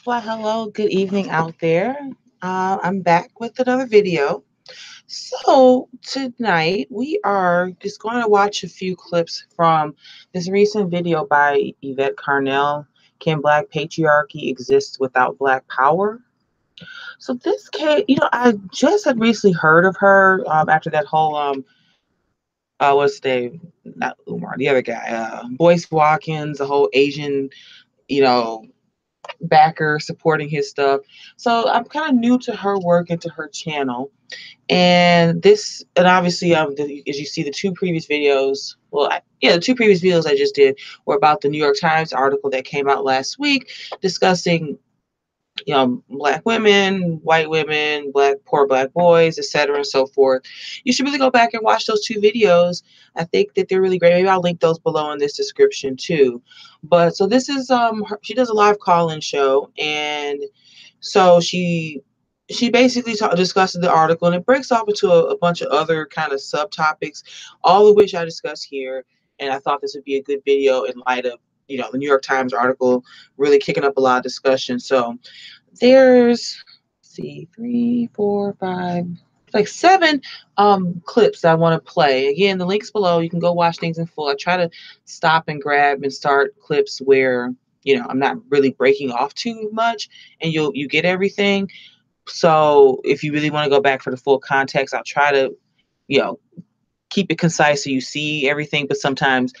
Well, hello, good evening out there. I'm back with another video. So, tonight we are just going to watch a few clips from this recent video by Yvette Carnell. Can Black Patriarchy Exist Without Black Power? So, this case, I just had recently heard of her after that whole, what's the name? Not Umar, the other guy, Boyce Watkins, the whole Asian, you know, backer supporting his stuff. So I'm kind of new to her work and to her channel. And obviously, as you see, the two previous videos, the two previous videos I just did were about the New York Times article that came out last week discussing, black women, poor black boys, etc., and so forth. You should really go back and watch those two videos. I think that they're really great. Maybe I'll link those below in this description too. But so this is she does a live call-in show, and so she basically discusses the article, and it breaks off into a bunch of other kind of subtopics, all of which I discuss here. And I thought this would be a good video in light of the New York Times article really kicking up a lot of discussion. So there's, let's see, three, four, five, like seven clips I want to play. Again, the links below. You can go watch things in full. I try to stop and grab and start clips where I'm not really breaking off too much, and you get everything. So if you really want to go back for the full context, I'll try to keep it concise so you see everything. But sometimes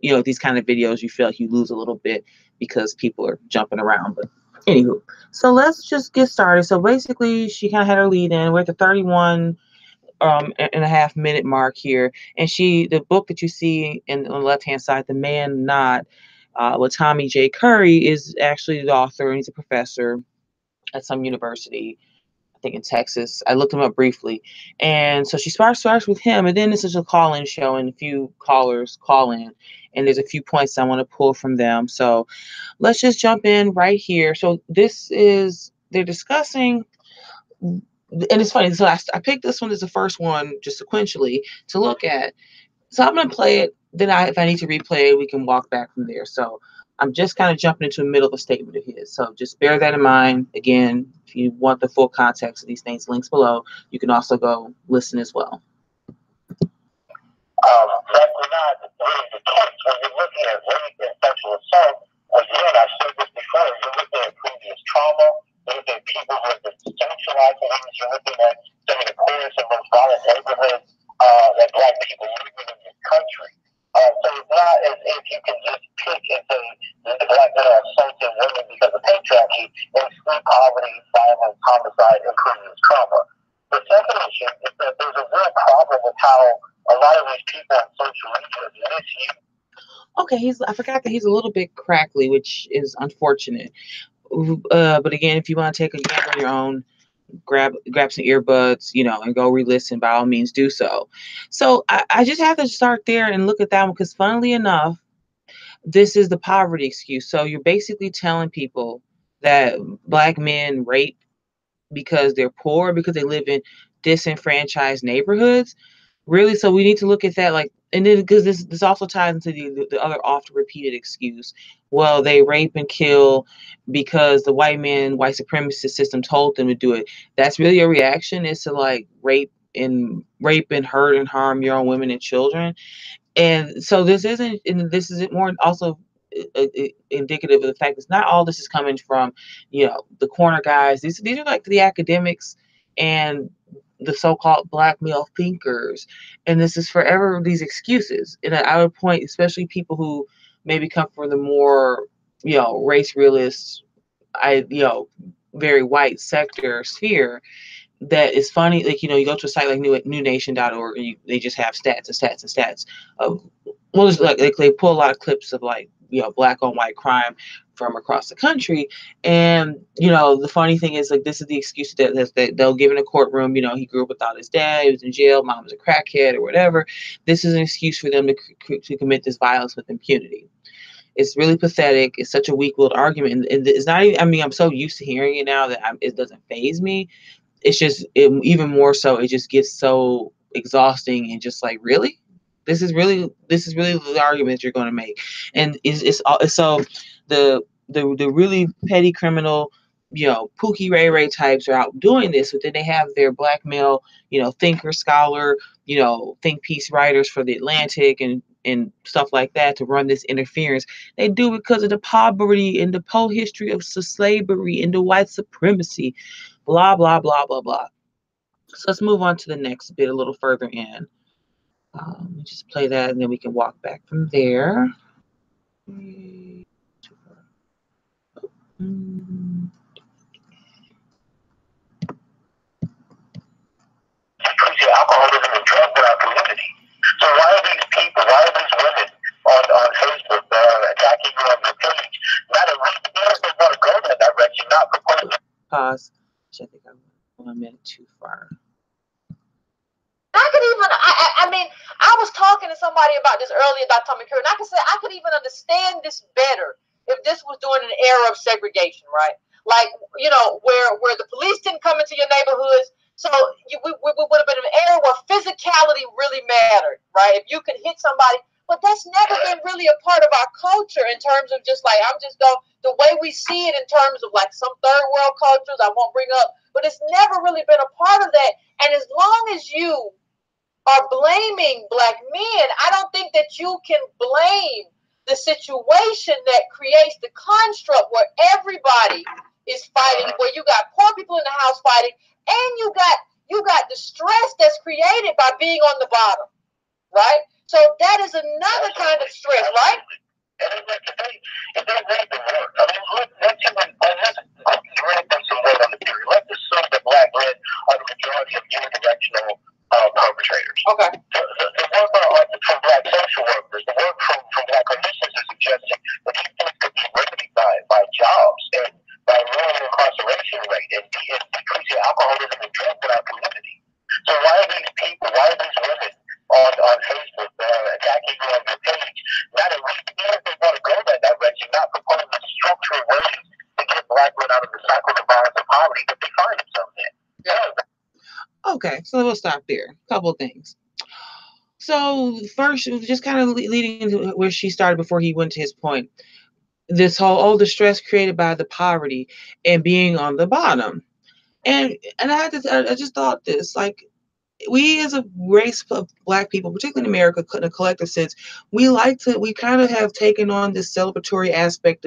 these kind of videos, you feel like you lose a little bit because people are jumping around. But anywho, so let's just get started. So basically, she kind of had her lead in. We're at the 31 and a half minute mark here. And the book that you see on the left-hand side, The Man Not, with Tommy J. Curry, is actually the author, and he's a professor at some university, I think in Texas. I looked him up briefly. And so she starts with him, and then this is a call-in show, and a few callers call in, and there's a few points I want to pull from them. So let's just jump in right here. So they're discussing, and it's funny. So I picked this one as the first one just sequentially to look at. So I'm going to play it. Then if I need to replay it, we can walk back from there. So I'm just kind of jumping into the middle of a statement of his. So just bear that in mind. Again, if you want the full context of these things, links below. You can also go listen as well. That's not really the case when you're looking at rape and sexual assault. Again, I've said this before. You're looking at previous trauma. You're looking at people who have been socialized. You're looking at some of the poorest and most violent neighborhoods that Black people live in this country. So it's not as if you can just pick and say the Black men are assaulting women because of patriarchy and exclude poverty, violence, homicide, and previous trauma. The second issue is that there's a real problem with how a lot of these people on social media misuse. Okay, I forgot that he's a little bit crackly, which is unfortunate. But again, if you want to take a gander on your own, grab some earbuds, and go re-listen, by all means do so. So I just have to start there and look at that one, because funnily enough, this is the poverty excuse. So you're basically telling people that Black men rape because they're poor, because they live in disenfranchised neighborhoods. Really? So we need to look at that, like, and then because this also ties into the other often repeated excuse. Well, they rape and kill because the white supremacist system told them to do it. That's really a reaction, is to like rape and hurt and harm your own women and children. And so this isn't more also indicative of the fact that not all this is coming from the corner guys. These are like the academics and the so-called Black male thinkers, and this is forever these excuses. And I would point, especially people who maybe come from the more race realist, very white sector sphere, that is funny. Like, you go to a site like newnation.org, and they just have stats and stats and stats of, well, it's like they pull a lot of clips of like Black on white crime from across the country. And the funny thing is, like, this is the excuse that they'll give in a courtroom. He grew up without his dad, he was in jail, mom was a crackhead or whatever. This is an excuse for them to commit this violence with impunity. It's really pathetic. It's such a weak-willed argument, and it's not even, I mean, I'm so used to hearing it now that it doesn't faze me. It's just even more so, it just gets so exhausting, and just like, really, this is really the argument you're going to make. And it's so the really petty criminal Pookie Ray Ray types are out doing this, but then they have their black male, thinker, scholar, think piece writers for the Atlantic and stuff like that to run this interference. They do it because of the poverty and the history of slavery and the white supremacy, blah, blah, blah, blah, blah. So let's move on to the next bit a little further in. Let me just play that and then we can walk back from there. Alcoholism and drugs in our community. So why are these people, why are these women on Facebook attacking you on your page? Not at least if they want to go that direction, not proposing. Pause. I think I'm 1 minute too far. I was talking to somebody about this earlier about Tommy Curry, and I could say I could even understand this better if this was during an era of segregation, right? Like, where the police didn't come into your neighborhoods. So we would have been in an era where physicality really mattered, right? If you could hit somebody, but that's never been really a part of our culture in terms of just like, the way we see it in terms of like some third world cultures, I won't bring up, but it's never really been a part of that. And as long as you are blaming black men, I don't think that you can blame the situation that creates the construct where everybody is fighting, where you got poor people in the house fighting, and you got the stress that's created by being on the bottom, right? So that is another kind of stress, right? And if they read the word, let's assume that black men are the majority of unidirectional perpetrators. Okay. The work from black social workers, the work from black clinicians is suggesting that these things could be remedied by jobs and by lowering the incarceration rate and decreasing alcoholism and drugs in our community. So why are these women on Facebook attacking you on your page? Not at least if they want to go that direction, not proposing structural ways to get black men out of the cycle of violence and poverty that they find themselves in. Okay, so we'll stop there. A couple of things. So first, just kind of leading into where she started before he went to his point. This whole, the stress created by the poverty and being on the bottom. And I just thought this, like, we as a race of black people, particularly in America, in a collective sense, we kind of have taken on this celebratory aspect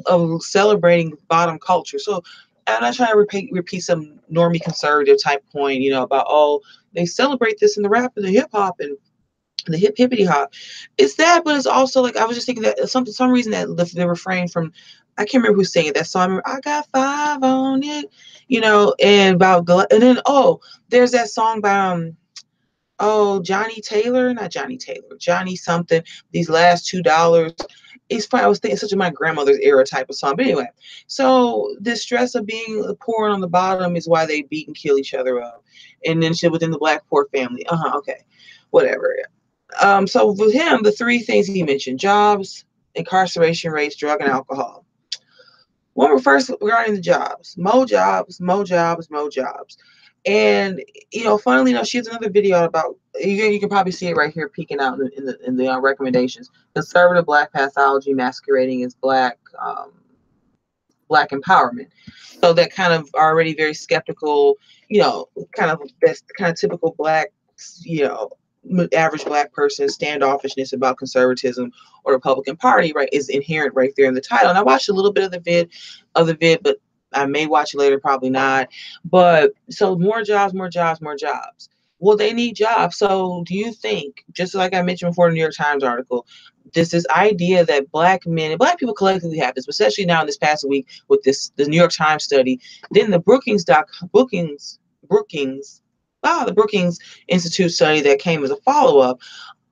of celebrating bottom culture. So I'm not trying to repeat some normie conservative type point, about, they celebrate this in the rap and the hip hop and the hippity hop. It's that, but it's also like, I was just thinking that some reason that the refrain from, I can't remember who's singing that song. I got 5 on it, and about and then there's that song by Johnny something. These last $2. It's fine. I was thinking such a my grandmother's era type of song. But anyway, so the stress of being poor and on the bottom is why they beat and kill each other up. And then shit within the black poor family. Okay. Whatever. So with him, the 3 things he mentioned: jobs, incarceration rates, drug and alcohol. When we're first regarding the jobs, more jobs. And funnily enough, she has another video about, you can probably see it right here peeking out in the recommendations. Conservative black pathology masquerading as black empowerment. So that kind of already very skeptical, kind of that's kind of typical black, average black person standoffishness about conservatism or Republican Party, right, is inherent right there in the title. And I watched a little bit of the vid, but I may watch it later, probably not. But so more jobs. Well, they need jobs. So do you think, just like I mentioned before in the New York Times article, this idea that black men and black people collectively have this, especially now in this past week with the New York Times study, then the Brookings Institute study that came as a follow-up.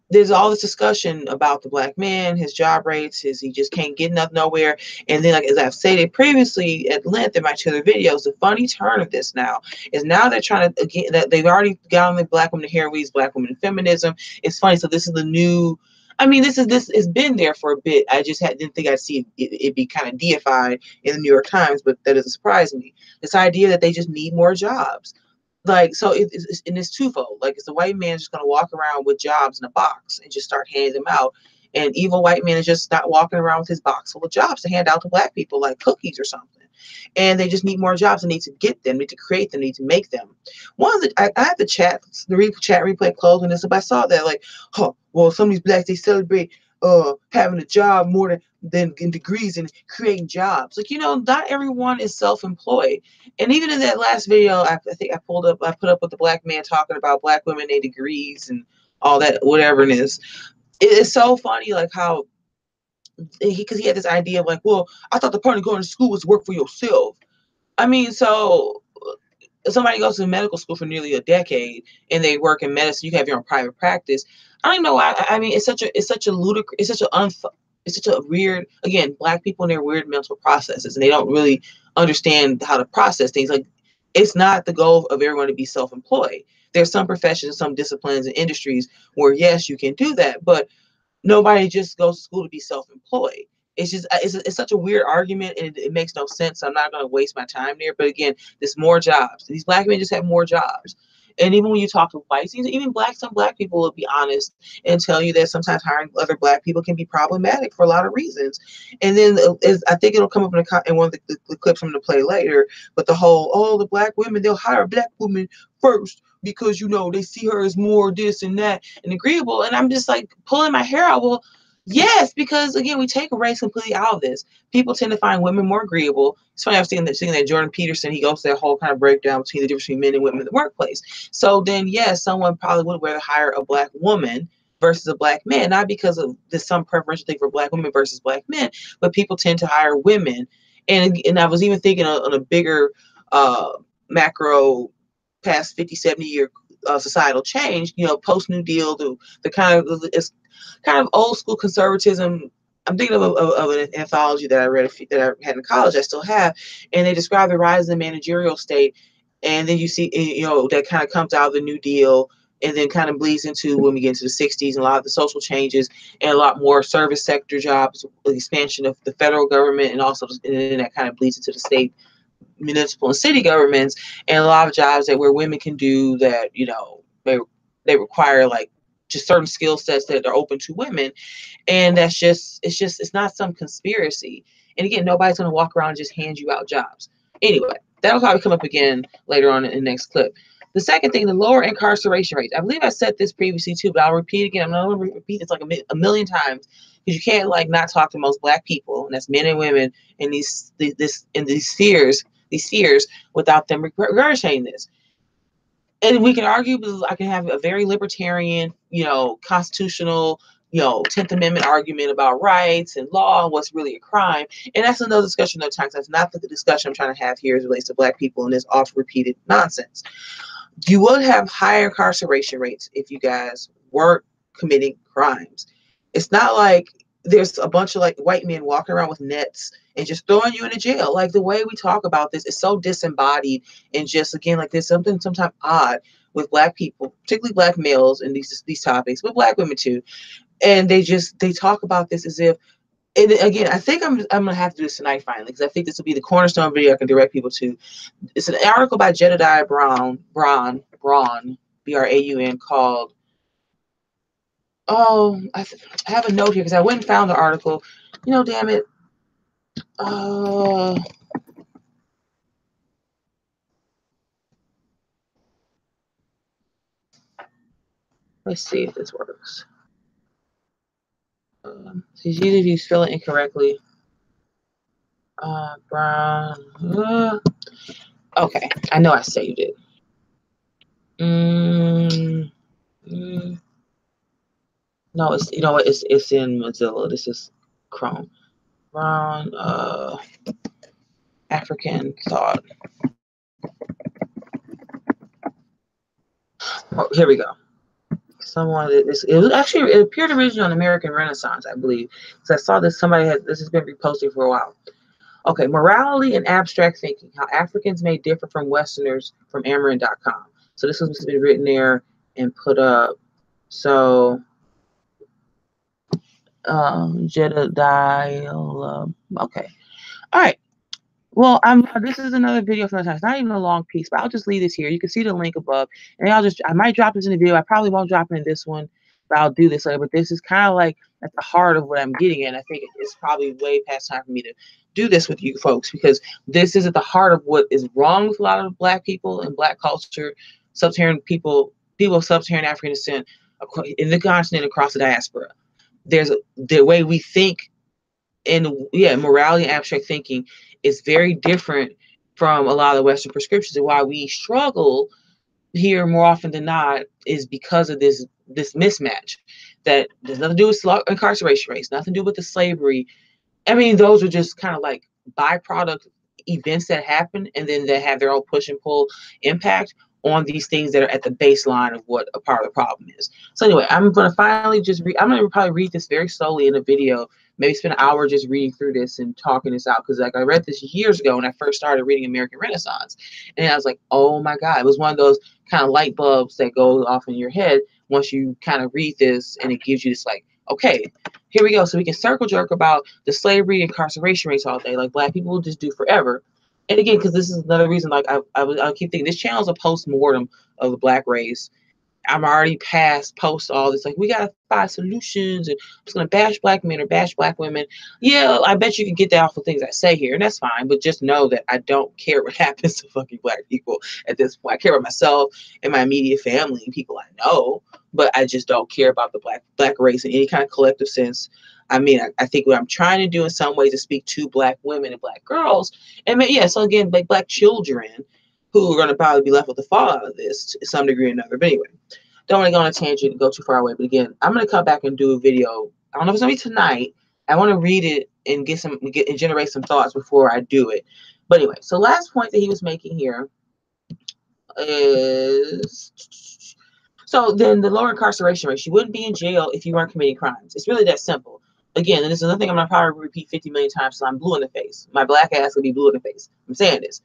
There's all this discussion about the black man, his job rates, he just can't get nowhere. And then, like, as I've stated previously at length in my 2 other videos, the funny turn of this now is they're trying to, again, that they've already got on the black women heroines, black women in feminism. It's funny. So this is the new, this has been there for a bit. I just didn't think I'd see it be kind of deified in the New York Times, but that doesn't surprise me. This idea that they just need more jobs. Like, so it's twofold. Like, it's the white man just going to walk around with jobs in a box and just start handing them out. And evil white man is just not walking around with his box full of jobs to hand out to black people like cookies or something. and they just need more jobs and need to get them, need to create them, need to make them. One of the I have the chat replay closed on this, but I saw that like, well, some of these blacks, they celebrate having a job more than degrees and creating jobs. Like, not everyone is self-employed. And even in that last video, I think I put up with the black man talking about black women, their degrees and all that, whatever it is. It's so funny, like how because he had this idea of like, well, I thought the point of going to school was to work for yourself. I mean, so somebody goes to medical school for nearly a decade and they work in medicine, you have your own private practice. I don't know. I mean, it's such a ludicrous, it's such a weird, again, black people and their weird mental processes, and they don't really understand how to process things. Like, it's not the goal of everyone to be self-employed. There's some professions, some disciplines and industries where, yes, you can do that, but nobody just goes to school to be self-employed. It's just it's such a weird argument, and it makes no sense. So I'm not going to waste my time there. But again, there's more jobs. These black men just have more jobs. And even when you talk to whites, even some black people will be honest and tell you that sometimes hiring other black people can be problematic for a lot of reasons. And then I think it'll come up in one of the clips I'm going to play later. But the whole, the black women, they'll hire a black woman first because, they see her as more this and that and agreeable. And I'm just like pulling my hair out. Well, yes, because again, we take race completely out of this. People tend to find women more agreeable. It's funny, I was seeing that Jordan Peterson, he goes to that whole kind of breakdown between the difference between men and women in the workplace. So then, yes, someone probably would rather hire a black woman versus a black man, not because of some preferential thing for black women versus black men, but people tend to hire women. And I was even thinking on a bigger macro past 50, 70 year societal change, post New Deal, the kind of, it's kind of old school conservatism. I'm thinking of an anthology that I read that I had in college, I still have, and they describe the rise of the managerial state. And then you see, that kind of comes out of the New Deal and then kind of bleeds into when we get into the 60s and a lot of the social changes and a lot more service sector jobs, the expansion of the federal government, and also and then that kind of bleeds into the state, municipal and city governments, and a lot of jobs that where women can do that, they require like just certain skill sets that are open to women. And it's not some conspiracy. And again, nobody's going to walk around and just hand you out jobs. Anyway, that'll probably come up again later on in the next clip. The second thing, the lower incarceration rates. I believe I said this previously too, but I'll repeat again. I'm not going to repeat this like a million times, because you can't like not talk to most black people, and that's men and women in these spheres, without them regurgitating this. And we can argue, because I can have a very libertarian, constitutional, 10th Amendment argument about rights and law and what's really a crime. And that's another discussion of times. That's not the discussion I'm trying to have here as it relates to black people and this oft repeated nonsense. You would have higher incarceration rates if you guys weren't committing crimes. It's not like there's a bunch of like white men walking around with nets and just throwing you into jail. Like, the way we talk about this is so disembodied, and just again, like, there's something sometimes odd with black people, particularly black males, in these topics, but black women too. And they talk about this as if, and again, I think I'm gonna have to do this tonight finally, because I think this will be the cornerstone video I can direct people to. It's an article by Jedediah Braun, Braun, B-R-A-U-N, called, I have a note here because I went and found the article. Damn it. Let's see if this works. It's usually if you spell it incorrectly. Brown. Okay, I know I saved it. No, it's it's in Mozilla. This is Chrome. Brown. African thought. Oh, here we go. It appeared originally on American Renaissance, I believe. So I saw this. This has been reposted for a while. Okay, morality and abstract thinking: how Africans may differ from Westerners, from Amarin.com. So this has been written there and put up. So Jedediah. Okay, all right. Well, this is another video from the time. It's not even a long piece, but I'll just leave this here. You can see the link above, and I might drop this in the video. I probably won't drop it in this one. but I'll do this later. But this is kind of like at the heart of what I'm getting at. I think it's probably way past time for me to do this with you folks, because this is at the heart of what is wrong with a lot of Black people and Black culture, sub-Saharan people of sub-Saharan African descent in the continent, across the diaspora. There's the way we think, and yeah, morality and abstract thinking is very different from a lot of the Western prescriptions, and why we struggle here more often than not is because of this mismatch that there's nothing to do with incarceration rates, nothing to do with the slavery. I mean, those are just kind of like byproduct events that happen, and then they have their own push and pull impact on these things that are at the baseline of what a part of the problem is. So anyway, I'm going to finally just read. I'm going to probably read this very slowly in a video. Maybe spend an hour just reading through this and talking this out, because like I read this years ago when I first started reading American Renaissance, and I was like, oh my God, it was one of those kind of light bulbs that go off in your head once you kind of read this, and it gives you this like, okay, here we go. So we can circle jerk about the slavery and incarceration rates all day, like Black people will just do forever. And again, because this is another reason, like I keep thinking this channel is a post-mortem of the Black race. I'm already past post all this, like, we gotta find solutions, and I'm just gonna bash Black men or bash Black women. Yeah, I bet you can get that off of things I say here, and that's fine. But just know that I don't care what happens to fucking Black people at this point. I care about myself and my immediate family and people I know, but I just don't care about the black race in any kind of collective sense. I mean, I think what I'm trying to do in some ways is speak to Black women and Black girls, and yeah, so again, like Black children who are going to probably be left with the fallout of this to some degree or another. But anyway, don't want to go on a tangent and go too far away. But again, I'm going to come back and do a video. I don't know if it's going to be tonight. I want to read it and and generate some thoughts before I do it. But anyway, so last point that he was making here is, so then the lower incarceration rate, you wouldn't be in jail if you weren't committing crimes. It's really that simple. Again, and this is another thing I'm going to probably repeat 50 million times, so I'm blue in the face. My Black ass will be blue in the face. I'm saying this.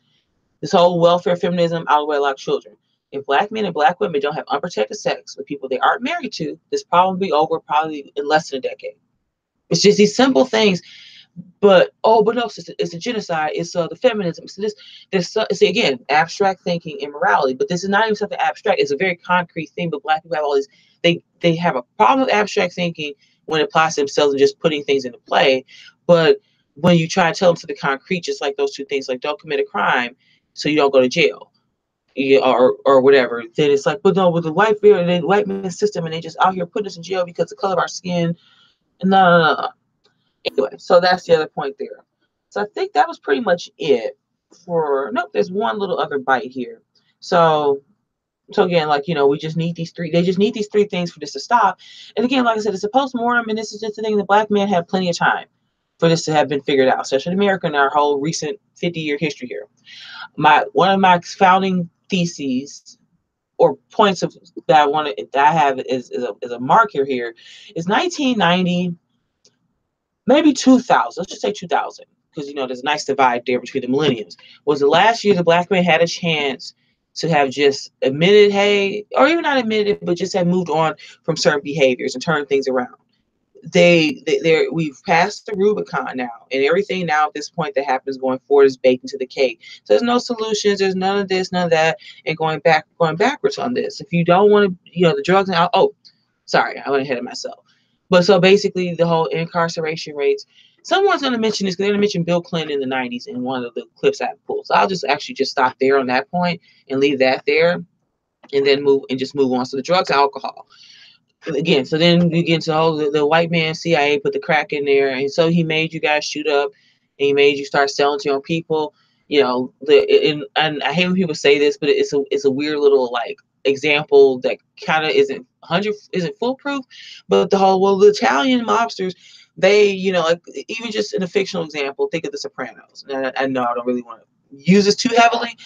This whole welfare, feminism, out of wedlock children. If Black men and Black women don't have unprotected sex with people they aren't married to, this problem will be over probably in less than a decade. It's just these simple things. But no, it's a genocide. It's the feminism. So it's again abstract thinking and morality. But this is not even something abstract. It's a very concrete thing. But Black people have all these. They have a problem with abstract thinking when it applies to themselves and just putting things into play. But when you try to tell them something concrete, just like those two things, like don't commit a crime so you don't go to jail, or whatever, then it's like, but no, with the white man system, and they just out here putting us in jail because the color of our skin. No. Anyway, so that's the other point there. So I think that was pretty much it for. Nope, there's one little other bite here. So again, like, we just need these three. They just need these three things for this to stop. And again, like I said, it's a post-mortem, and this is just the thing. The Black men have plenty of time for this to have been figured out, especially in America in our whole recent 50-year history here. One of my founding theses or points of that I have is a marker here is 1990, maybe 2000. Let's just say 2000, because there's a nice divide there between the millenniums. Was the last year the Black man had a chance to have just admitted, hey, or even not admitted it, but just have moved on from certain behaviors and turned things around. We've passed the Rubicon now, and everything now at this point that happens going forward is baked into the cake. So there's no solutions, there's none of this, none of that, and going backwards on this. If you don't want to, the drugs and sorry, I went ahead of myself. But so basically, the whole incarceration rates. Someone's going to mention this because they're going to mention Bill Clinton in the 90s in one of the clips I pulled. So I'll just stop there on that point and leave that there, and then move on to the drugs and alcohol. Again, so then you get into the white man CIA put the crack in there, and so he made you guys shoot up, and he made you start selling to your own people. And I hate when people say this, but it's a weird little like example that kind of isn't foolproof. But the Italian mobsters, they like, even just in a fictional example, think of The Sopranos. And I know I don't really want to use this too heavily,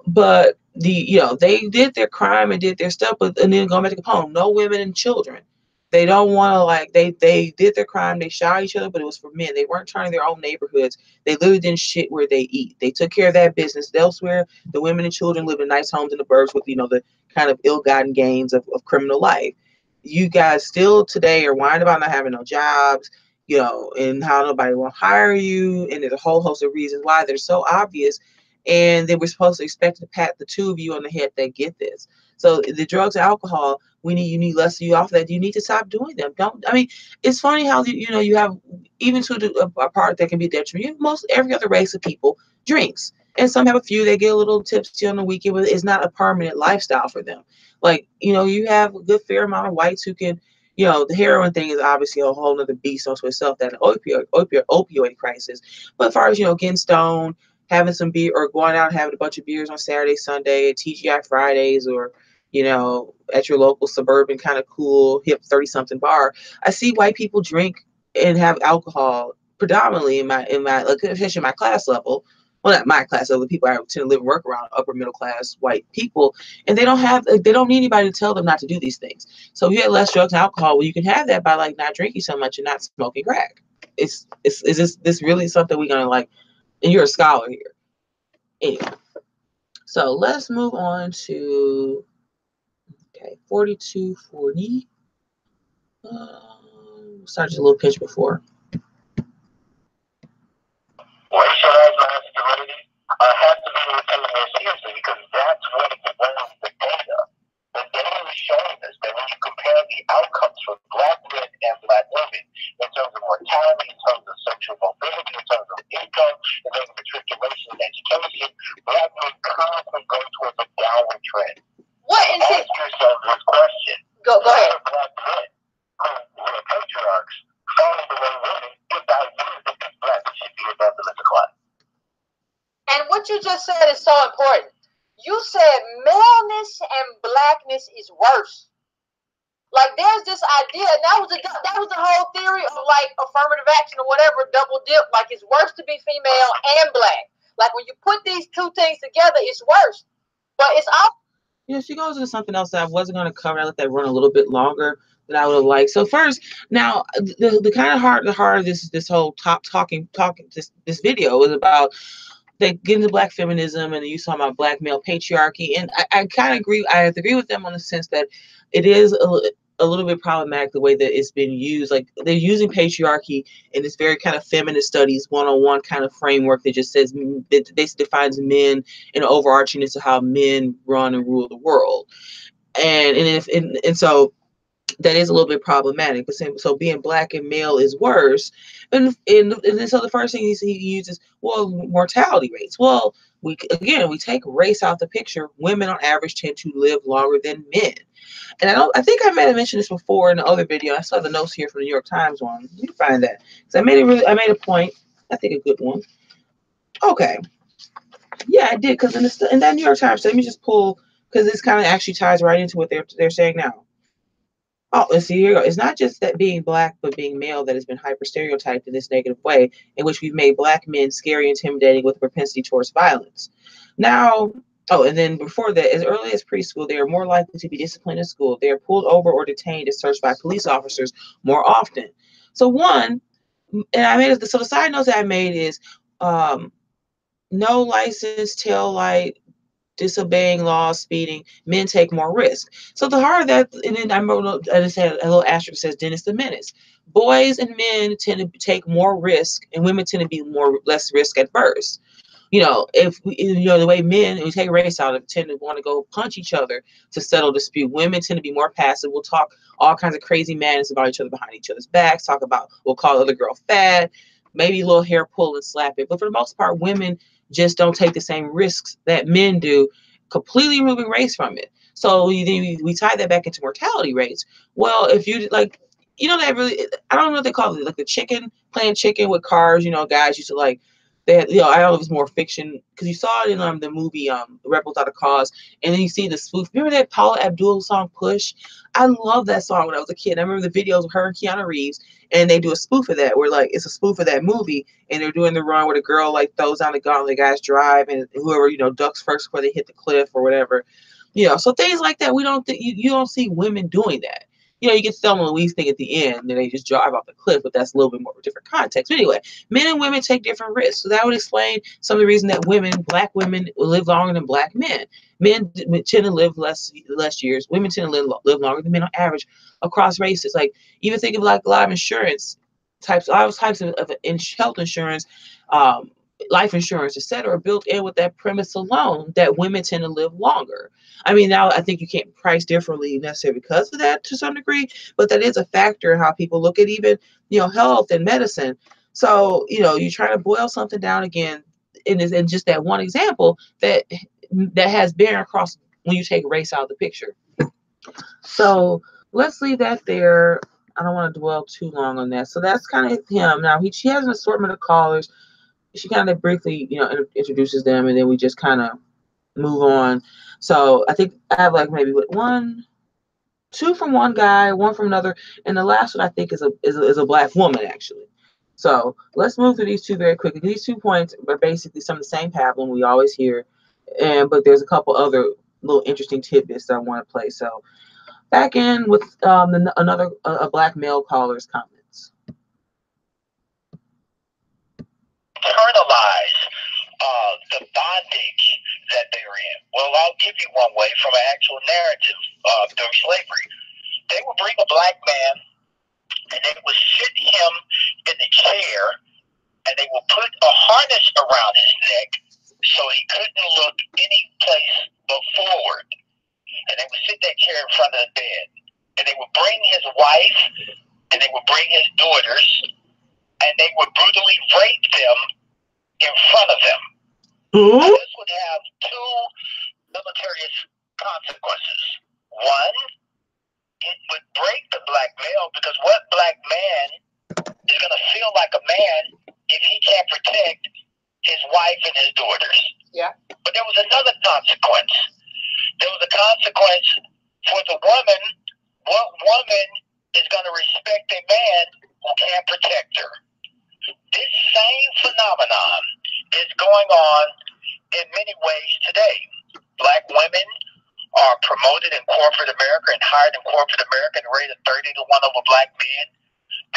but they did their crime and did their stuff, and then going back to Capone, no women and children. They don't want to they did their crime, they shot each other, but it was for men. They weren't turning their own neighborhoods. They literally didn't shit where they eat. They took care of that business elsewhere. The women and children lived in nice homes in the burbs with the kind of ill-gotten gains of criminal life. You guys still today are whining about not having no jobs, and how nobody will hire you, and there's a whole host of reasons why they're so obvious. And they were supposed to expect to pat the two of you on the head that get this. So the drugs and alcohol, you need less of you off that. You need to stop doing them. Don't. I mean, it's funny how you have even to a part that can be detrimental. Most every other race of people drinks, and some have a few. They get a little tipsy on the weekend, but it's not a permanent lifestyle for them. Like you have a good fair amount of whites who can. The heroin thing is obviously a whole other beast unto itself, that opioid crisis. But as far as, getting stoned, having some beer, or going out and having a bunch of beers on Saturday, Sunday, at TGI Fridays, or, at your local suburban kind of cool, hip 30-something bar, I see white people drink and have alcohol predominantly like, especially in my class level. Well, not my class level, the people I tend to live and work around, upper middle class white people, and they don't need anybody to tell them not to do these things. So if you have less drugs and alcohol, well, you can have that by like not drinking so much and not smoking crack. Is this really something we're gonna like? And you're a scholar here, anyway. So let's move on to 4240. Start just a little pitch before. Racialized masculinity has to be taken more seriously, because that's what explains the data. The data is showing us that when you compare the outcomes for Black men and Black women in terms of mortality, in terms of social mobility, in terms of income, in terms of matriculation and education, Black men constantly go towards a downward trend. Ask yourself this question. Go ahead. Black men who are patriarchs falling below women if the idea that these Blacks should be above the middle class. And what you just said is so important. You said maleness and Blackness is worse. Like, there's this idea, and that was the whole theory of like affirmative action or whatever, double dip. Like, it's worse to be female and Black. Like, when you put these two things together, it's worse. But it's all. She goes into something else that I wasn't going to cover. I let that run a little bit longer than I would have liked. So first, now the kind of heart of this whole talking this video is about they get into Black feminism, and you saw about Black male patriarchy, and I kind of agree. I agree with them on the sense that it is a little bit problematic the way that it's been used. Like, they're using patriarchy in this very kind of feminist studies 101 kind of framework that just says that basically defines men and overarchingness of how men run and rule the world, and so that is a little bit problematic. But so being Black and male is worse, and so the first thing he uses, well, mortality rates. Well, we take race out the picture. Women on average tend to live longer than men. And I think I may have mentioned this before in the other video. I saw the notes here from the New York Times one. You can find that. So I made a point. I think a good one. Okay. Yeah, I did, because in that New York Times. So let me just pull, because this kind of actually ties right into what they're saying now. Oh, and see, here you go. It's not just that being Black, but being male that has been hyper stereotyped in this negative way, in which we've made Black men scary, intimidating, with a propensity towards violence. Now. Oh, and then before that, as early as preschool, they are more likely to be disciplined in school. They are pulled over or detained and searched by police officers more often. So the side note that I made is no license, tail light, disobeying laws, speeding, men take more risk. So the harder that, and then I just had a little asterisk that says Dennis the Menace. Boys and men tend to take more risk, and women tend to be less risk at first. If the way men, we take race out of, tend to want to go punch each other to settle dispute. Women tend to be more passive. We'll talk all kinds of crazy madness about each other behind each other's backs. We'll call the other girl fat, maybe a little hair pull and slap it. But for the most part, women just don't take the same risks that men do, completely removing race from it. So we tie that back into mortality rates. Well, if you that really, I don't know what they call it, like playing chicken with cars. Guys used to like. They had, I don't know if it's more fiction, because you saw it in the movie Rebel Without a Cause, and then you see the spoof. Remember that Paula Abdul song Push? I love that song when I was a kid. I remember the videos of her and Keanu Reeves, and they do a spoof of that, where like it's a spoof of that movie, and they're doing the run where the girl like throws down the gun, the guys drive, and whoever ducks first before they hit the cliff or whatever. So things like that, we don't you don't see women doing that. You get Thelma and Louise thing at the end, and they just drive off the cliff, but that's a little bit more of a different context. But anyway, men and women take different risks. So that would explain some of the reason that Black women live longer than Black men. Men tend to live less years. Women tend to live longer than men on average across races. Like, even think of like a lot of insurance types, all types of health insurance. life insurance, etc., built in with that premise alone that women tend to live longer. I mean, now I think you can't price differently necessarily because of that to some degree, but that is a factor in how people look at even, health and medicine. So, you try to boil something down again in just that one example that has bearing across when you take race out of the picture. So let's leave that there. I don't want to dwell too long on that. So that's kind of him. Now she has an assortment of callers. She kind of briefly, introduces them, and then we just kind of move on. So I think I have like maybe two from one guy, one from another, and the last one I think is a black woman actually. So let's move through these two very quickly. These 2 points are basically some of the same pattern we always hear, but there's a couple other little interesting tidbits that I want to play. So back in with another black male caller's comments. Internalize the bondage that they're in. Well, I'll give you one way from an actual narrative during slavery. They would bring a black man and they would sit him in the chair and they would put a harness around his neck so he couldn't look any place but forward. And they would sit that chair in front of the bed. And they would bring his wife and they would bring his daughters and they would brutally rape them in front of them. Now, this would have two deleterious consequences. One, it would break the black male because what black man is going to feel like a man if he can't protect his wife and his daughters? Yeah. But there was another consequence. There was a consequence for the woman. What woman is going to respect a man who can't protect her? This same phenomenon is going on in many ways today. Black women are promoted in corporate America and hired in corporate America at a rate of 30 to 1 over black men.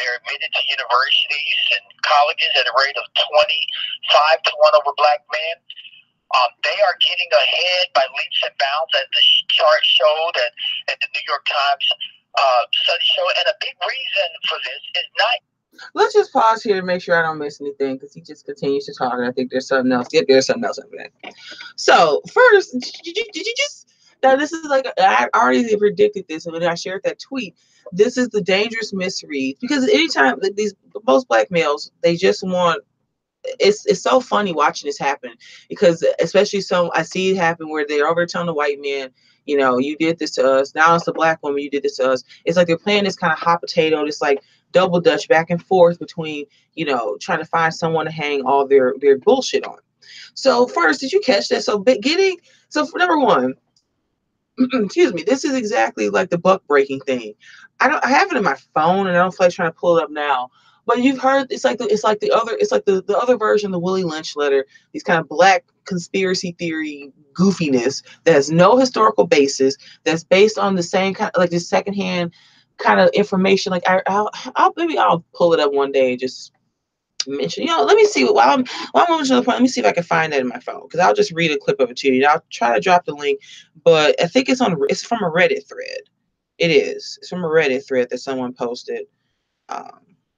They're admitted to universities and colleges at a rate of 25 to 1 over black men. They are getting ahead by leaps and bounds, as the chart showed and the New York Times study showed. And a big reason for this is not. Let's just pause here to make sure I don't miss anything because he just continues to talk, and I think there's something else. Yep, there's something else after that. So first, did you just? Now this is like I already predicted this, and when I shared that tweet, this is the dangerous misread because anytime most black males, they just want. It's so funny watching this happen because especially I see it happen where they're over telling the white man, you did this to us. Now it's a black woman, you did this to us. It's like they're playing this kind of hot potato, this like double dutch back and forth between, trying to find someone to hang all their bullshit on. So first, did you catch that? So for number one, excuse me, this is exactly like the buck breaking thing. I have it in my phone and I don't feel like trying to pull it up now. But you've heard it's like the other version of the Willie Lynch letter, these kind of black conspiracy theory goofiness that has no historical basis, that's based on the same kind of like this secondhand kind of information. Like I'll pull it up one day and just mention, let me see while I'm moving to the point, let me see if I can find that in my phone because I'll just read a clip of it to you. I'll try to drop the link, but I think it's from a Reddit thread. It's from a Reddit thread that someone posted.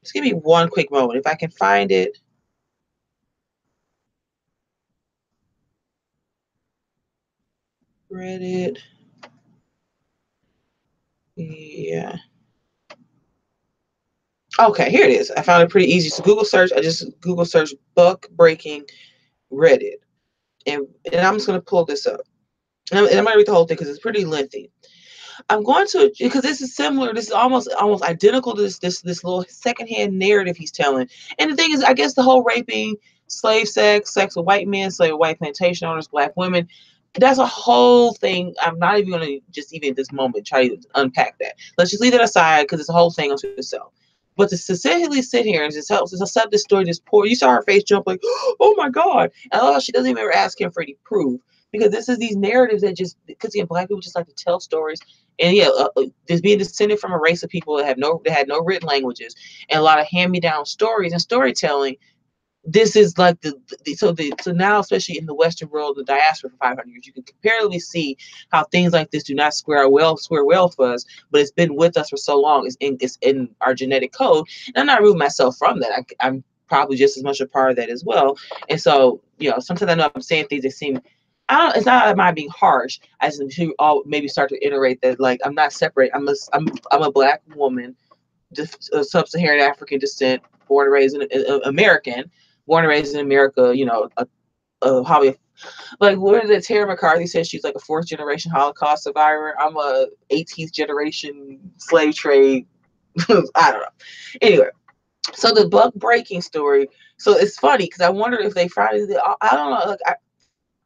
Just give me one quick moment. If I can find it. Reddit. Yeah. Okay, here it is. I found it pretty easy. So Google search. I just Google search buck breaking Reddit. And I'm just going to pull this up. And I'm going to read the whole thing because it's pretty lengthy. I'm going to, because this is similar. This is almost identical to this little secondhand narrative he's telling. And the thing is, I guess the whole raping, slave sex with white men, slave with white plantation owners, black women, that's a whole thing. I'm not even going to just even at this moment try to unpack that. Let's just leave that aside because it's a whole thing unto itself. But to specifically sit here and just help us accept this story, this poor, you saw her face jump like, oh my God. And she doesn't even ever ask him for any proof. Because this is these narratives that because black people just like to tell stories. And there's being descended from a race of people that had no written languages and a lot of hand-me-down stories and storytelling. This is like so now, especially in the Western world, the diaspora for 500 years, you can comparatively see how things like this do not square well for us, but it's been with us for so long. It's in our genetic code. And I'm not removing myself from that. I'm probably just as much a part of that as well. And so, sometimes I know I'm saying things that seem, I don't. It's not am I being harsh. I just should all maybe start to iterate that, like, I'm not separate. I'm a black woman, sub-Saharan African descent, born and raised in American, born and raised in America. Hobby. Like, what is it? Tara McCarthy says she's like a fourth generation Holocaust survivor. I'm a 18th generation slave trade. I don't know. Anyway, so the buck breaking story. So it's funny because I wonder if they finally. I don't know. Like,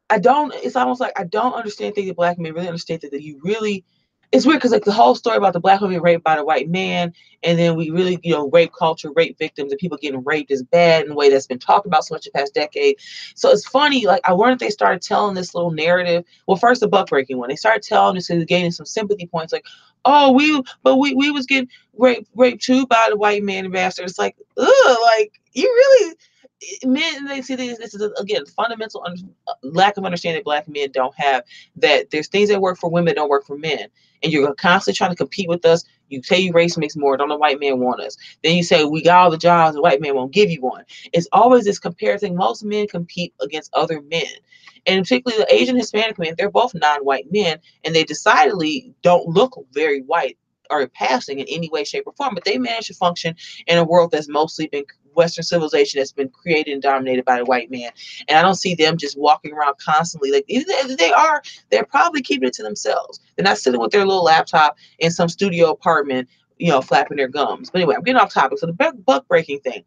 I don't. It's almost like I don't understand things that black men really understand that you really. It's weird because, like, the whole story about the black woman raped by the white man, and then we really, rape culture, rape victims, and people getting raped is bad in a way that's been talked about so much the past decade. So it's funny. Like, I wonder if they started telling this little narrative. Well, first the buck breaking one. They started telling this and gaining some sympathy points. Like, oh, we was getting raped too by the white man and bastard. It's like, ugh, like, you really. Men, they see this is again fundamental lack of understanding that black men don't have, that there's things that work for women that don't work for men, and you're constantly trying to compete with us. You say you race mix more, don't the white man want us? Then you say we got all the jobs, the white man won't give you one. It's always this comparison. Most men compete against other men, and particularly the Asian Hispanic men. They're both non-white men, and they decidedly don't look very white or passing in any way, shape, or form, but they manage to function in a world that's mostly been Western civilization that's been created and dominated by the white man. And I don't see them just walking around constantly. Like, even if they are, they're probably keeping it to themselves. They're not sitting with their little laptop in some studio apartment, flapping their gums. But anyway, I'm getting off topic. So the buck breaking thing.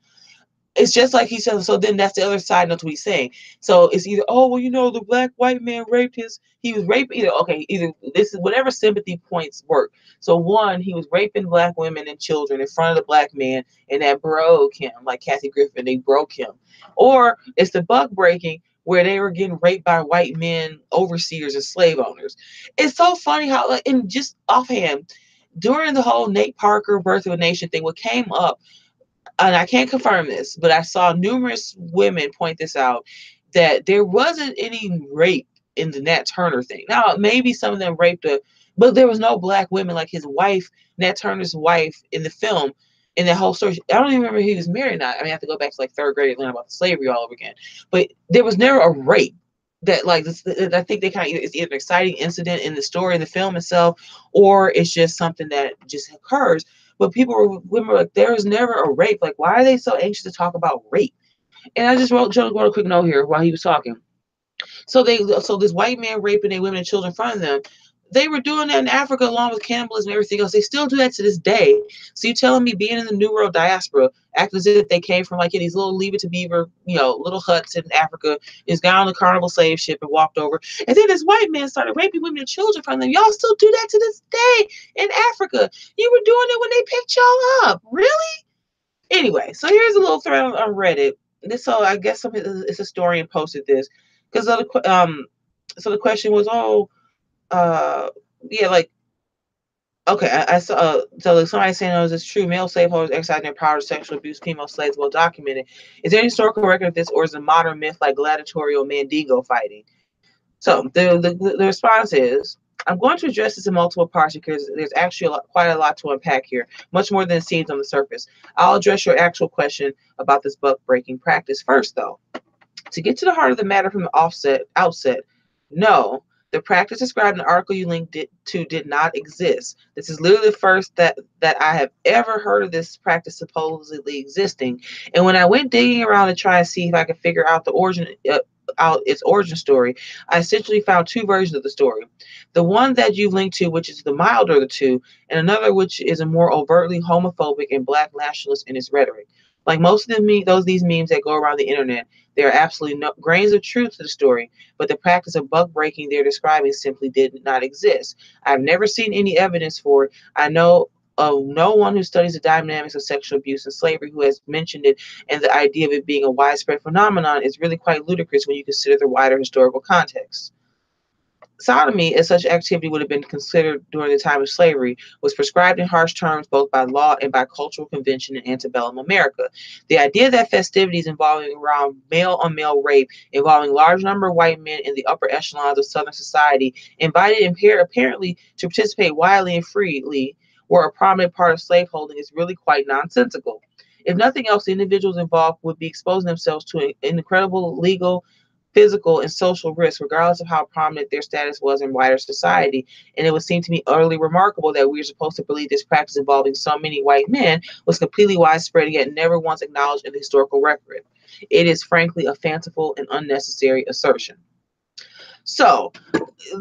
It's just like he said. So then that's the other side note to what he's saying. So it's either, oh, well, the black white man he was raping, either this is whatever sympathy points work. So one, he was raping black women and children in front of the black man, and that broke him, like Kathy Griffin, they broke him. Or it's the buck breaking where they were getting raped by white men, overseers and slave owners. It's so funny how, like, and just offhand, during the whole Nate Parker Birth of a Nation thing, what came up, and I can't confirm this, but I saw numerous women point this out, that there wasn't any rape in the Nat Turner thing. Now, maybe some of them raped but there was no black women like his wife, Nat Turner's wife, in the film, in that whole story. I don't even remember if he was married or not. I mean, I have to go back to like third grade and learn about the slavery all over again. But there was never a rape. That, like, this, I think they kind of, it's either an exciting incident in the story, in the film itself, or it's just something that just occurs. But women were like, there was never a rape. Like, why are they so anxious to talk about rape? And I just wrote a quick note here while he was talking. So this white man raping their women and children in front of them. They were doing that in Africa along with cannibalism and everything else. They still do that to this day. So you're telling me being in the New World diaspora, acting as if they came from like these little Leave It to Beaver, little huts in Africa, is got on the Carnival slave ship and walked over. And then this white man started raping women and children from them. Y'all still do that to this day in Africa. You were doing it when they picked y'all up. Really? Anyway, so here's a little thread on Reddit. So I guess this historian posted this because so the question was, yeah, like, okay, I saw, so somebody saying, oh, is this true? Male slaveholders exercising their power to sexual abuse female slaves, well documented. Is there any historical record of this, or is it a modern myth like gladiatorial Mandingo fighting? So the response is, I'm going to address this in multiple parts because there's actually quite a lot to unpack here, much more than it seems on the surface. I'll address your actual question about this buck breaking practice first, though. To get to the heart of the matter from the outset, no, the practice described in the article you linked to did not exist. This is literally the first that I have ever heard of this practice supposedly existing. And when I went digging around to try and see if I could figure out its origin story, I essentially found two versions of the story. The one that you've linked to, which is the milder of the two, and another which is a more overtly homophobic and black nationalist in its rhetoric. Like most of these memes that go around the internet, there are absolutely no grains of truth to the story, but the practice of buck breaking they're describing simply did not exist. I've never seen any evidence for it. I know of no one who studies the dynamics of sexual abuse and slavery who has mentioned it, and the idea of it being a widespread phenomenon is really quite ludicrous when you consider the wider historical context. Sodomy, as such activity would have been considered during the time of slavery, was prescribed in harsh terms both by law and by cultural convention in antebellum America. The idea that festivities involving around male-on-male rape, involving large number of white men in the upper echelons of Southern society, invited apparently to participate widely and freely, were a prominent part of slaveholding is really quite nonsensical. If nothing else, the individuals involved would be exposing themselves to an incredible legal, physical, and social risk, regardless of how prominent their status was in wider society. And it would seem to me utterly remarkable that we are supposed to believe this practice involving so many white men was completely widespread, yet never once acknowledged in the historical record. It is frankly a fanciful and unnecessary assertion. So,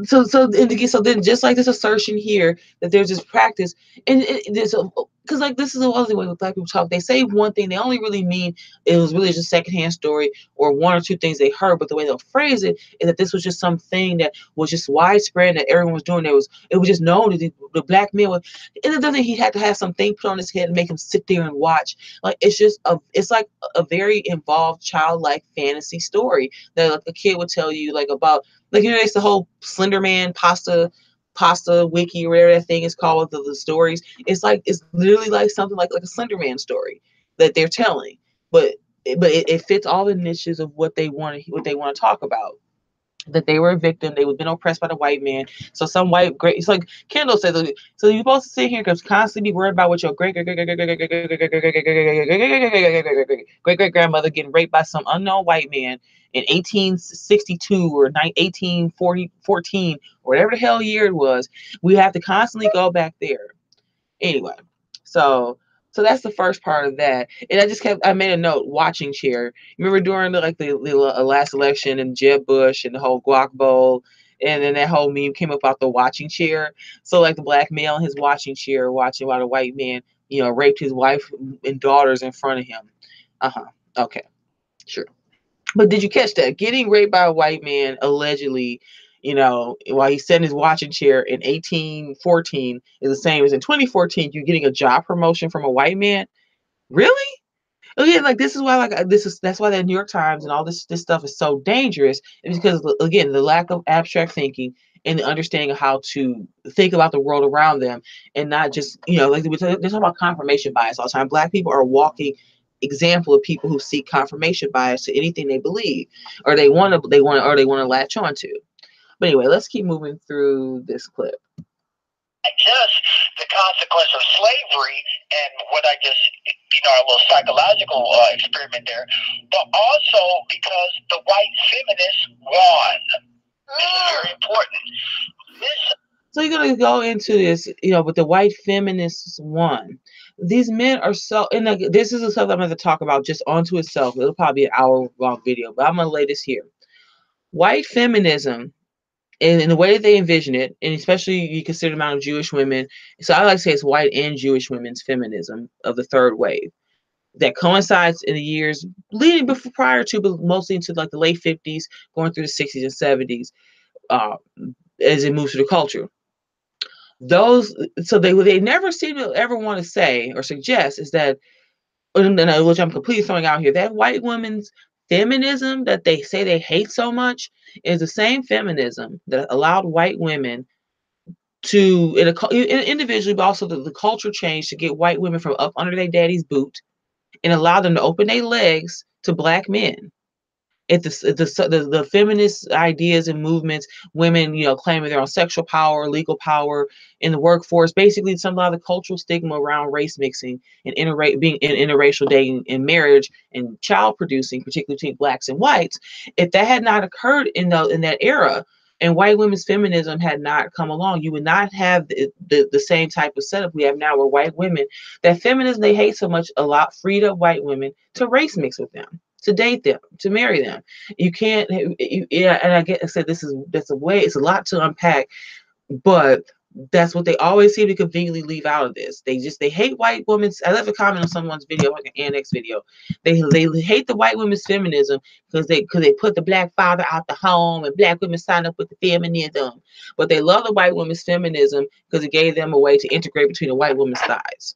so then just like this assertion here that there's this practice, and there's a, because like this is the other way with black people talk. They say one thing, they only really mean it was really just a secondhand story or one or two things they heard, but the way they'll phrase it is that this was just something that was just widespread that everyone was doing. It was just known that the black man was, and it doesn't he had to have something put on his head and make him sit there and watch. Like it's like a very involved childlike fantasy story that like a kid would tell you like about. Like, you know, it's the whole Slender Man pasta wiki or whatever that thing is called, the stories. It's literally like something like a Slender Man story that they're telling. But it fits all the niches of what they want to talk about. That they were a victim, they had been oppressed by the white man. So some white great, it's like Kendall said. So you're supposed to sit here and constantly be worried about what your great grandmother getting raped by some unknown white man in 1862 or 1814 or whatever the hell year it was. We have to constantly go back there. Anyway, so that's the first part of that. And I made a note, watching chair. Remember during the last election and Jeb Bush and the whole guac bowl, and then that whole meme came about the watching chair. So like the black male in his watching chair watching while the white man, raped his wife and daughters in front of him. Okay, sure. But did you catch that? Getting raped by a white man allegedly, while he's sat in his watching chair in 1814 is the same as in 2014. You're getting a job promotion from a white man. Really? Again, like this is why, that's why the New York Times and all this stuff is so dangerous. It's because again, the lack of abstract thinking and the understanding of how to think about the world around them, and not just like they talk about confirmation bias all the time. Black people are a walking example of people who seek confirmation bias to anything they believe or they want to latch on to. But anyway, let's keep moving through this clip. Just the consequence of slavery and what I just, our little psychological experiment there, but also because the white feminists won. This is very important. So you're going to go into this, but the white feminists won. These men are so, and like, this is the stuff I'm going to talk about just onto itself. It'll probably be an hour-long video, but I'm going to lay this here. White feminism, and in the way that they envision it, and especially you consider the amount of Jewish women, so I like to say it's white and Jewish women's feminism of the third wave that coincides in the years leading prior to, but mostly into like the late 50s, going through the 60s and 70s, as it moves through the culture. So they never seem to ever want to say or suggest is that, which I'm completely throwing out here, that white women's feminism that they say they hate so much is the same feminism that allowed white women to, individually, but also the culture change to get white women from up under their daddy's boot and allow them to open their legs to black men. The feminist ideas and movements, women, claiming their own sexual power, legal power in the workforce, basically some of the cultural stigma around race mixing and being in interracial dating and marriage and child producing, particularly between blacks and whites. If that had not occurred in that era, and white women's feminism had not come along, you would not have the same type of setup we have now, where white women, that feminism they hate so much, freed up white women to race mix with them, to date them, to marry them. You can't, and I said it's a lot to unpack, but that's what they always seem to conveniently leave out of this. They hate white women. I left a comment on someone's video, like an annex video. They hate the white women's feminism because they put the black father out the home and black women signed up with the feminism. But they love the white women's feminism because it gave them a way to integrate between the white women's thighs.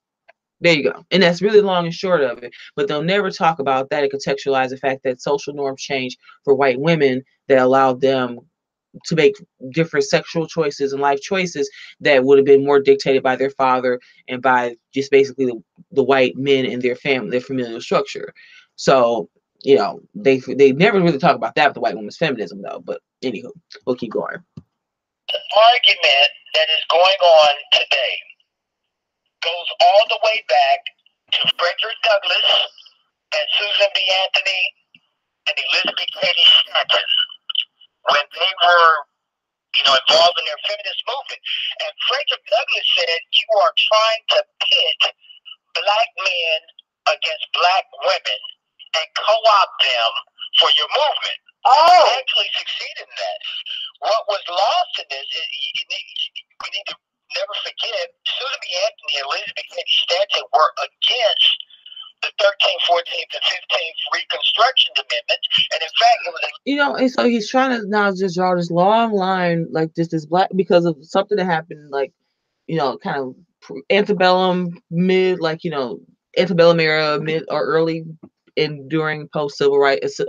There you go. And that's really long and short of it. But they'll never talk about that and contextualize the fact that social norms change for white women that allowed them to make different sexual choices and life choices that would have been more dictated by their father and by just basically the white men in their family, their familial structure. So, they never really talk about that with the white woman's feminism, though. But anywho, we'll keep going. The argument that is going on today goes all the way back to Frederick Douglass and Susan B. Anthony and Elizabeth Cady Stanton when they were, involved in their feminist movement. And Frederick Douglass said, you are trying to pit black men against black women and co-opt them for your movement. Oh, They actually succeeded in that. What was lost in this is we need to never forget Susan B. Anthony and Elizabeth Cady Stanton were against the 13th, 14th, and 15th Reconstruction Amendments, and in fact, it was and so he's trying to now just draw this long line, like this black, because of something that happened, like, kind of antebellum, mid, like, antebellum era, mid or early, and during post civil rights,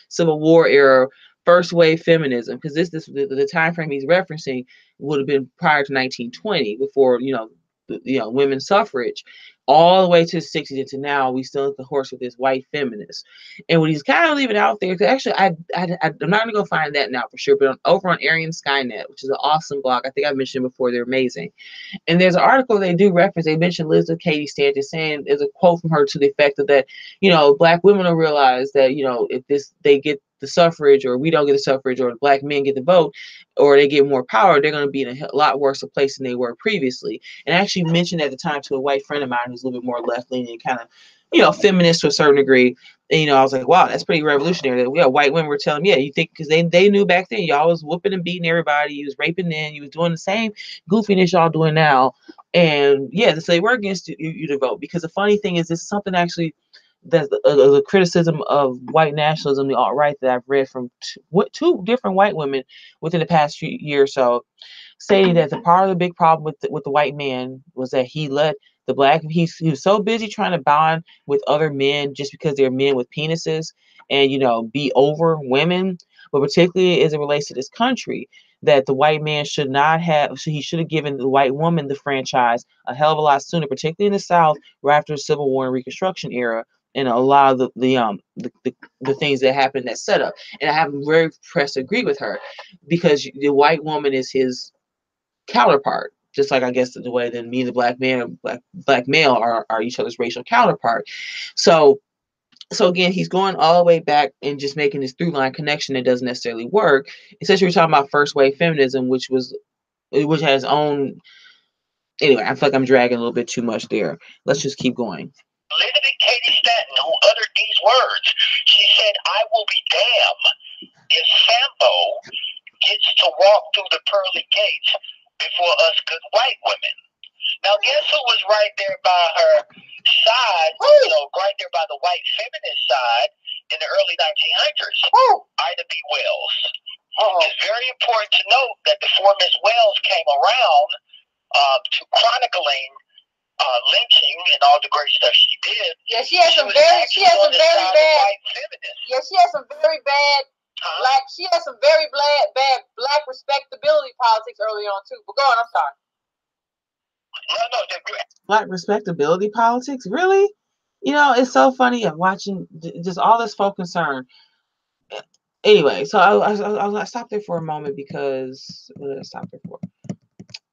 Civil War era, first wave feminism, because this the time frame he's referencing would have been prior to 1920, before women's suffrage, all the way to the 60s into now. We still at the horse with this white feminist, and what he's kind of leaving out there, because actually I'm not gonna go find that now for sure, but over on Aryan Skynet, which is an awesome blog, I think I mentioned before, they're amazing. And there's an article they do reference. They mentioned Elizabeth Cady Stanton saying, there's a quote from her to the effect of that, black women will realize that, if they get the suffrage, or we don't get the suffrage, or black men get the vote, or they get more power, they're going to be in a lot worse a place than they were previously. And I actually mentioned at the time to a white friend of mine who's a little bit more left leaning, kind of, feminist to a certain degree. And, I was like, wow, that's pretty revolutionary. That white women were telling me, yeah, you think, because they knew back then, y'all was whooping and beating everybody. You was raping then. You was doing the same goofiness y'all doing now. And yeah, so they were against you to vote. Because the funny thing is, this is something actually that's a criticism of white nationalism, the alt-right, that I've read from two different white women within the past few years or so, stating that the part of the big problem with the white man was that he let the black, he was so busy trying to bond with other men just because they're men with penises and be over women, but particularly as it relates to this country, that the white man should not have, he should have given the white woman the franchise a hell of a lot sooner, particularly in the South, right after the Civil War and Reconstruction era, and a lot of the things that happened in that setup. And I have very pressed to agree with her, because the white woman is his counterpart, just like I guess the way that me and the black man and black male are each other's racial counterpart. So again, he's going all the way back and just making this through line connection that doesn't necessarily work. Essentially, we're talking about first wave feminism, which has own. Anyway, I feel like I'm dragging a little bit too much there. Let's just keep going. Elizabeth Cady Stanton, who uttered these words, she said, I will be damned if Sambo gets to walk through the pearly gates before us good white women. Now, guess who was right there by her side, right there by the white feminist side in the early 1900s? Ida B. Wells. It's very important to note that before Miss Wells came around to chronicling lynching and all the great stuff she did. Yeah, she had some very bad. Yeah, she had some very bad black. She had some very bad black respectability politics early on too. But go on, I'm sorry. No, Black respectability politics, really? It's so funny of watching just all this folk concern. Anyway, so I stopped there for a moment because what did I stop there for?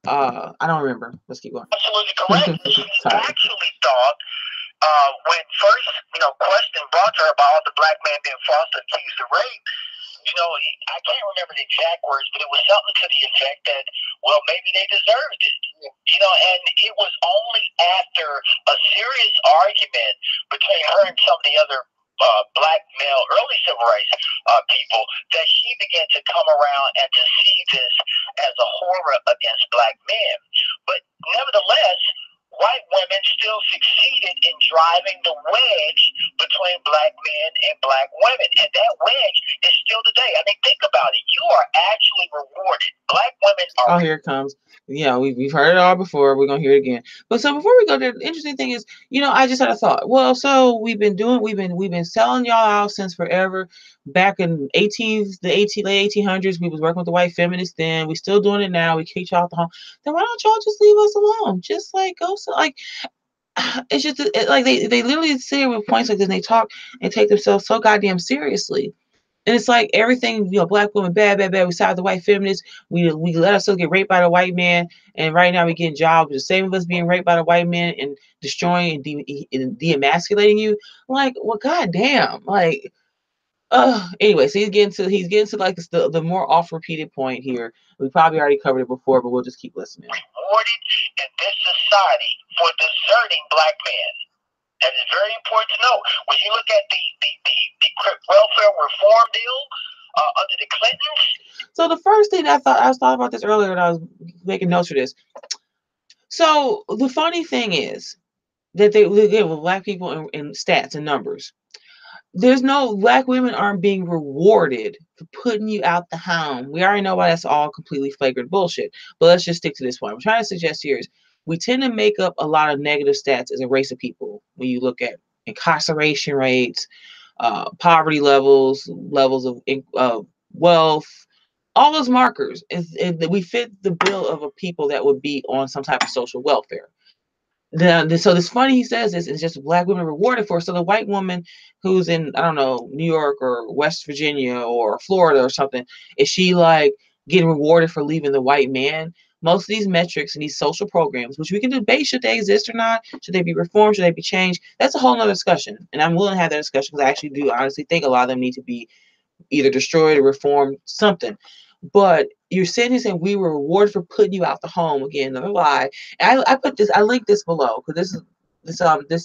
I don't remember. Let's keep going. Absolutely correct. She actually thought when first, question brought to her about all the black men being falsely accused of rape, I can't remember the exact words, but it was something to the effect that, well, maybe they deserved it. And it was only after a serious argument between her and some of the other black male early civil rights people that she began to come around and to see this as a horror against black men. But nevertheless, white women still succeeded in driving the wedge between black men and black women. And that wedge is still today. I mean, think about it. You are actually rewarded. Black women are... Oh, here it comes. Yeah, we've heard it all before. We're going to hear it again. But so before we go there, the interesting thing is, I just had a thought. Well, so we've been selling y'all out since forever. Back in late 1800s, we was working with the white feminists then. We still doing it now. We kicked y'all out the home. Then why don't y'all just leave us alone? Just like go it's just like they literally sit here with points like this and they talk and take themselves so goddamn seriously. And it's like everything, black women, bad, bad, bad. We side the white feminists. We let ourselves get raped by the white man, and right now we getting jobs. The same of us being raped by the white man and destroying and de-emasculating you. Like, well, goddamn. Like, anyway, so he's getting to like the more oft repeated point here. We probably already covered it before, but we'll just keep listening. Rewarded in this society for deserting black men. That is very important to know. When you look at the welfare reform deal under the Clintons. So the first thing I was thought about this earlier, and I was making notes for this. So the funny thing is that they again with black people in stats and numbers. There's no black women aren't being rewarded for putting you out the home. We already know why that's all completely flagrant bullshit. But let's just stick to this one. I'm trying to suggest here is we tend to make up a lot of negative stats as a race of people when you look at incarceration rates, poverty levels, levels of wealth, all those markers. We fit the bill of a people that would be on some type of social welfare. So this funny he says this is just black women rewarded for. So the white woman who's in, I don't know, New York or West Virginia or Florida or something, is she like getting rewarded for leaving the white man? Most of these metrics and these social programs, which we can debate, should they exist or not? Should they be reformed? Should they be changed? That's a whole nother discussion. And I'm willing to have that discussion because I actually do honestly think a lot of them need to be either destroyed or reformed, something. But you're sitting here saying we were rewarded for putting you out the home. Again, another lie. And I linked this below because this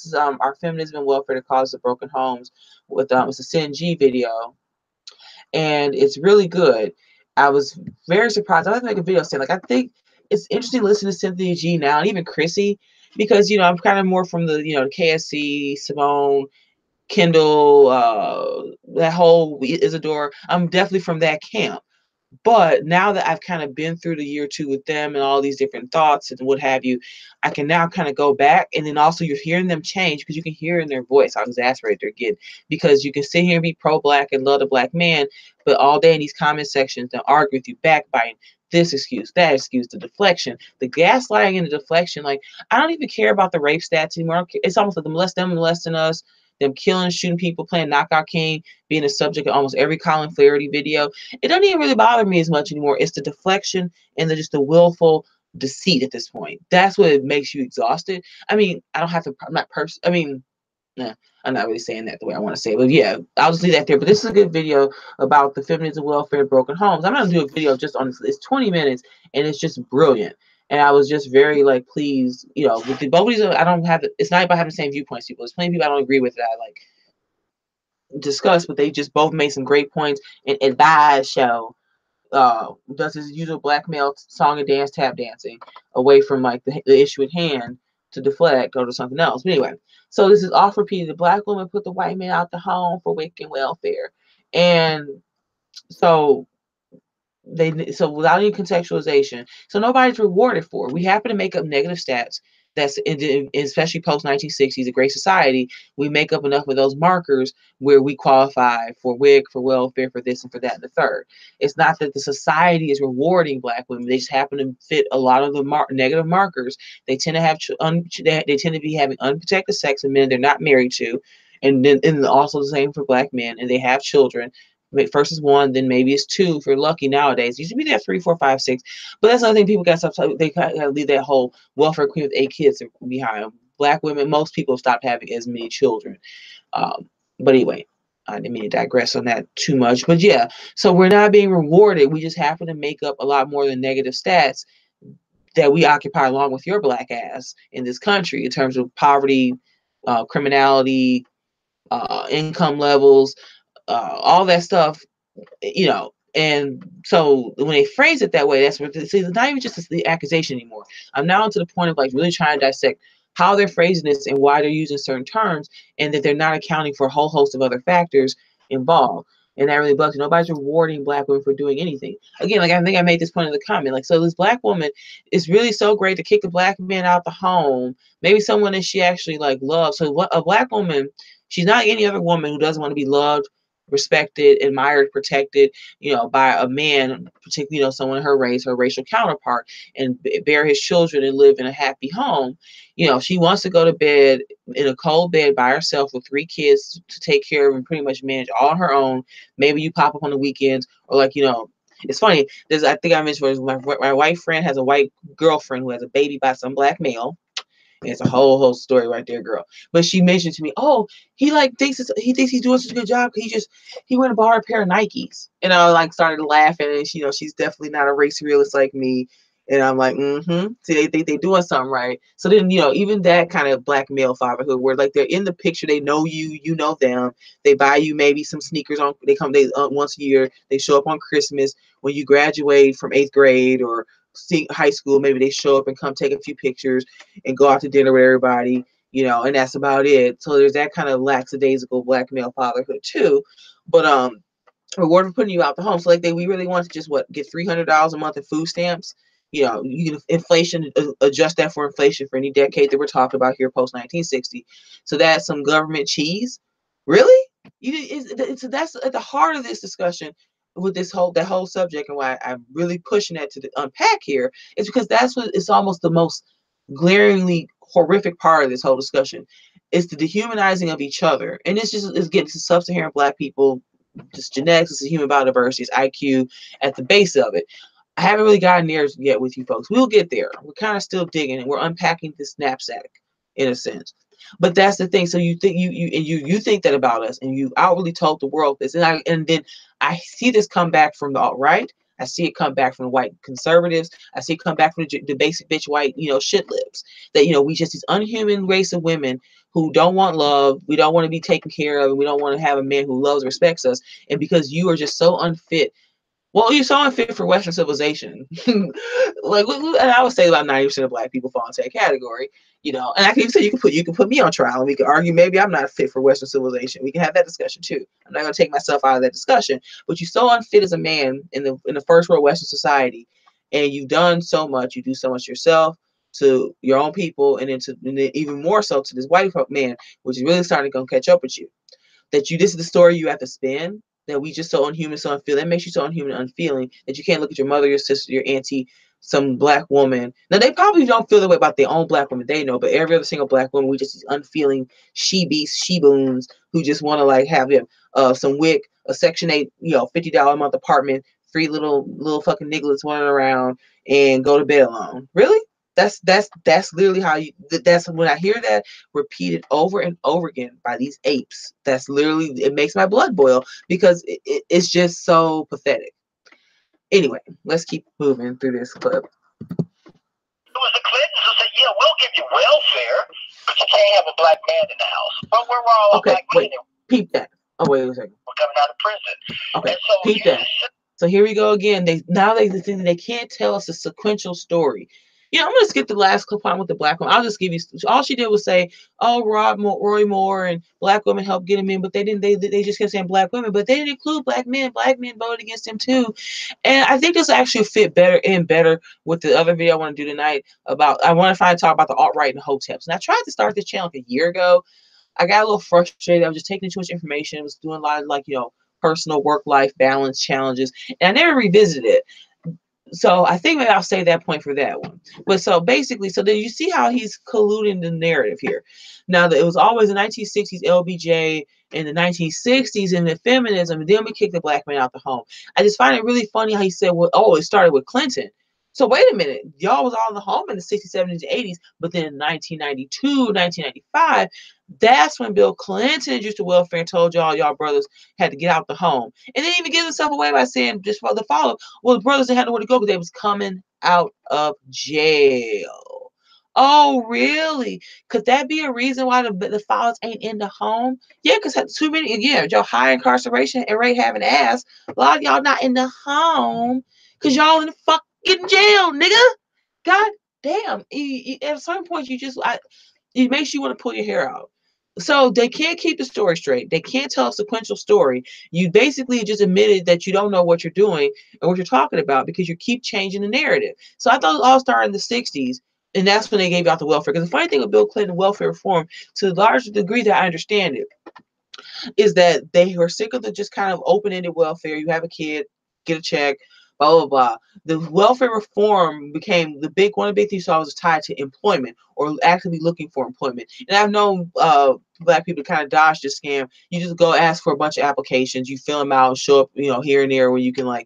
is our Feminism and Welfare to Cause of Broken Homes with it's a CNG video, and it's really good. I was very surprised. I like to make a video saying, like, I think it's interesting to listen to Cynthia G now and even Chrissy, because I'm kind of more from the the KSC, Simone, Kendall, that whole Isadora. I'm definitely from that camp. But now that I've kind of been through the year or two with them and all these different thoughts and what have you, I can now kind of go back. And then also you're hearing them change because you can hear in their voice how exasperated they're getting. Because you can sit here and be pro-black and love the black man, but all day in these comment sections, they'll argue with you, backbiting, this excuse, that excuse, the deflection, the gaslighting and the deflection. Like, I don't even care about the rape stats anymore. It's almost like them molesting us, them killing, shooting people, playing Knockout King, being a subject of almost every Colin Flaherty video. It doesn't even really bother me as much anymore. It's the deflection and just the willful deceit at this point. That's what makes you exhausted. I mean, I don't have to, I'm not I mean, nah, I'm not really saying that the way I want to say it, but yeah, I'll just leave that there. But this is a good video about the feminism, welfare, broken homes. I'm going to do a video just on this. It's 20 minutes and it's just brilliant. And I was just very pleased, with the both of these. I don't have, it's not about having the same viewpoints, people. There's plenty of people I don't agree with that I discuss, but they just both made some great points. And Advise show does his usual black male song and dance, tap dancing, away from the issue at hand to deflect, go to something else. But anyway, so this is oft repeated. The black woman put the white man out the home for wicked welfare. And so without any contextualization, so nobody's rewarded for it. We happen to make up negative stats. That's especially post 1960s, a great society. We make up enough of those markers where we qualify for WIC, for welfare, for this and for that and the third. It's not that the society is rewarding black women. They just happen to fit a lot of the negative markers. They tend to have they tend to be having unprotected sex with men they're not married to, and then also the same for black men. And they have children. First is one, then maybe it's two if you're lucky nowadays. You should be there 3, 4, 5, 6. But that's another thing people got to stop. They got to leave that whole welfare queen with 8 kids behind them. Black women, most people stopped having as many children. But anyway, I didn't mean to digress on that too much. But yeah, so we're not being rewarded. We just happen to make up a lot more than negative stats that we occupy along with your black ass in this country in terms of poverty, criminality, income levels, all that stuff, and so when they phrase it that way, that's what it's not even just the accusation anymore. I'm now to the point of really trying to dissect how they're phrasing this and why they're using certain terms, and that they're not accounting for a whole host of other factors involved. And that really bugs me. Nobody's rewarding black women for doing anything. Again, I think I made this point in the comment. So this black woman is really so great to kick the black man out the home. Maybe someone that she actually loves. So what a black woman, she's not any other woman who doesn't want to be loved, respected, admired, protected, by a man, particularly, someone her race, her racial counterpart, and bear his children and live in a happy home. She wants to go to bed in a cold bed by herself with 3 kids to take care of and pretty much manage all on her own. Maybe you pop up on the weekends, or it's funny. I think I mentioned my white friend has a white girlfriend who has a baby by some black male. It's a whole story right there, girl. But she mentioned to me, oh, he thinks he's doing such a good job. He went and bought her a pair of Nikes, and I started laughing. And she's definitely not a race realist like me. And I'm like, See, they think they're doing something right. So then, even that kind of black male fatherhood, where they're in the picture, they know you, you know them. They buy you maybe some sneakers they once a year. They show up on Christmas when you graduate from 8th grade or high school. Maybe they show up and come take a few pictures and go out to dinner with everybody, and that's about it. So there's that kind of lackadaisical black male fatherhood too. But reward for putting you out the home. So we really want to just get $300 a month in food stamps. You can inflation, adjust that for inflation for any decade that we're talking about here post 1960. So that's some government cheese. Really? That's at the heart of this discussion with that whole subject, and why I'm really pushing that to unpack here is because that's what it's almost the most glaringly horrific part of this whole discussion. It's the dehumanizing of each other, and it's getting to sub-Saharan black people. Just genetics, it's human biodiversity, it's IQ at the base of it. I haven't really gotten there yet with you folks. We'll get there. We're kind of still digging, and we're unpacking this knapsack in a sense. But that's the thing. So you think you think that about us, and you outwardly told the world this, and then I see this come back from the alt-right. I see it come back from the white conservatives. I see it come back from the basic bitch white, shit lips. That, we just this unhuman race of women who don't want love. We don't want to be taken care of. And we don't want to have a man who loves, respects us. And because you are just so unfit. Well, you're so unfit for Western civilization. And I would say about 90% of black people fall into that category, and I can even say you can put me on trial, and we can argue maybe I'm not fit for Western civilization. We can have that discussion too. I'm not going to take myself out of that discussion, but you're so unfit as a man in the first world Western society, and you've done so much. You do so much yourself, to your own people, and then even more so to this white man, which is really starting to catch up with you. This is the story you have to spin, that we just so unhuman, so unfeeling. That makes you so unhuman and unfeeling that you can't look at your mother, your sister, your auntie, some black woman. Now, they probably don't feel the way about their own black woman they know, but every other single black woman, we just these unfeeling she-boons who just want to have some wick, a Section 8, $50 a month apartment, free little fucking nigglets running around, and go to bed alone. Really? That's literally how that's when I hear that repeated over and over again by these apes. That's literally, it makes my blood boil, because it's just so pathetic. Anyway, let's keep moving through this clip. It was the Clintons who said, yeah, we'll give you welfare, but you can't have a black man in the house. But where were all okay, black men? Peep that. Oh, wait a second. We're coming out of prison. Okay, and so peep that. So here we go again. They think they can't tell us a sequential story. I'm going to skip the last clip on with the black woman. I'll just give you, all she did was say, oh, Roy Moore and black women helped get him in, but they didn't, they just kept saying black women, but they didn't include black men. Black men voted against him too. And I think this actually fit better with the other video I want to do tonight about, I want to talk about the alt-right and hoteps. And I tried to start this channel like a year ago. I got a little frustrated. I was just taking too much information. I was doing a lot of personal work-life balance challenges, and I never revisited it. So I think maybe I'll save that point for that one. But so basically, so then you see how he's colluding the narrative here. Now, it was always the 1960s LBJ, in the 1960s in the feminism, and then we kicked the black man out the home. I just find it really funny how he said, well, oh, it started with Clinton. So wait a minute, y'all was all in the home in the 60s, 70s, and 80s, but then in 1992, 1995, that's when Bill Clinton introduced the welfare and told y'all brothers had to get out the home. And then even give himself away by saying, just for the follow, well, the brothers didn't have nowhere to go because they was coming out of jail. Oh, really? Could that be a reason why the fathers ain't in the home? Yeah, because too many, again, y'all high incarceration and rate having ass. A lot of y'all not in the home because y'all in the fucking jail, nigga. God damn. At a certain point, it makes you want to pull your hair out. So they can't keep the story straight. They can't tell a sequential story. You basically just admitted that you don't know what you're doing and what you're talking about because you keep changing the narrative. So I thought it all started in the 60s. And that's when they gave out the welfare. Because the funny thing with Bill Clinton welfare reform, to the large degree that I understand it, is that they were sick of the just kind of open-ended welfare. You have a kid, get a check, blah blah blah. The welfare reform became one of the big things I was tied to employment or actively looking for employment. And I've known black people kind of dodge this scam. You just go ask for a bunch of applications, you fill them out, show up, here and there where you can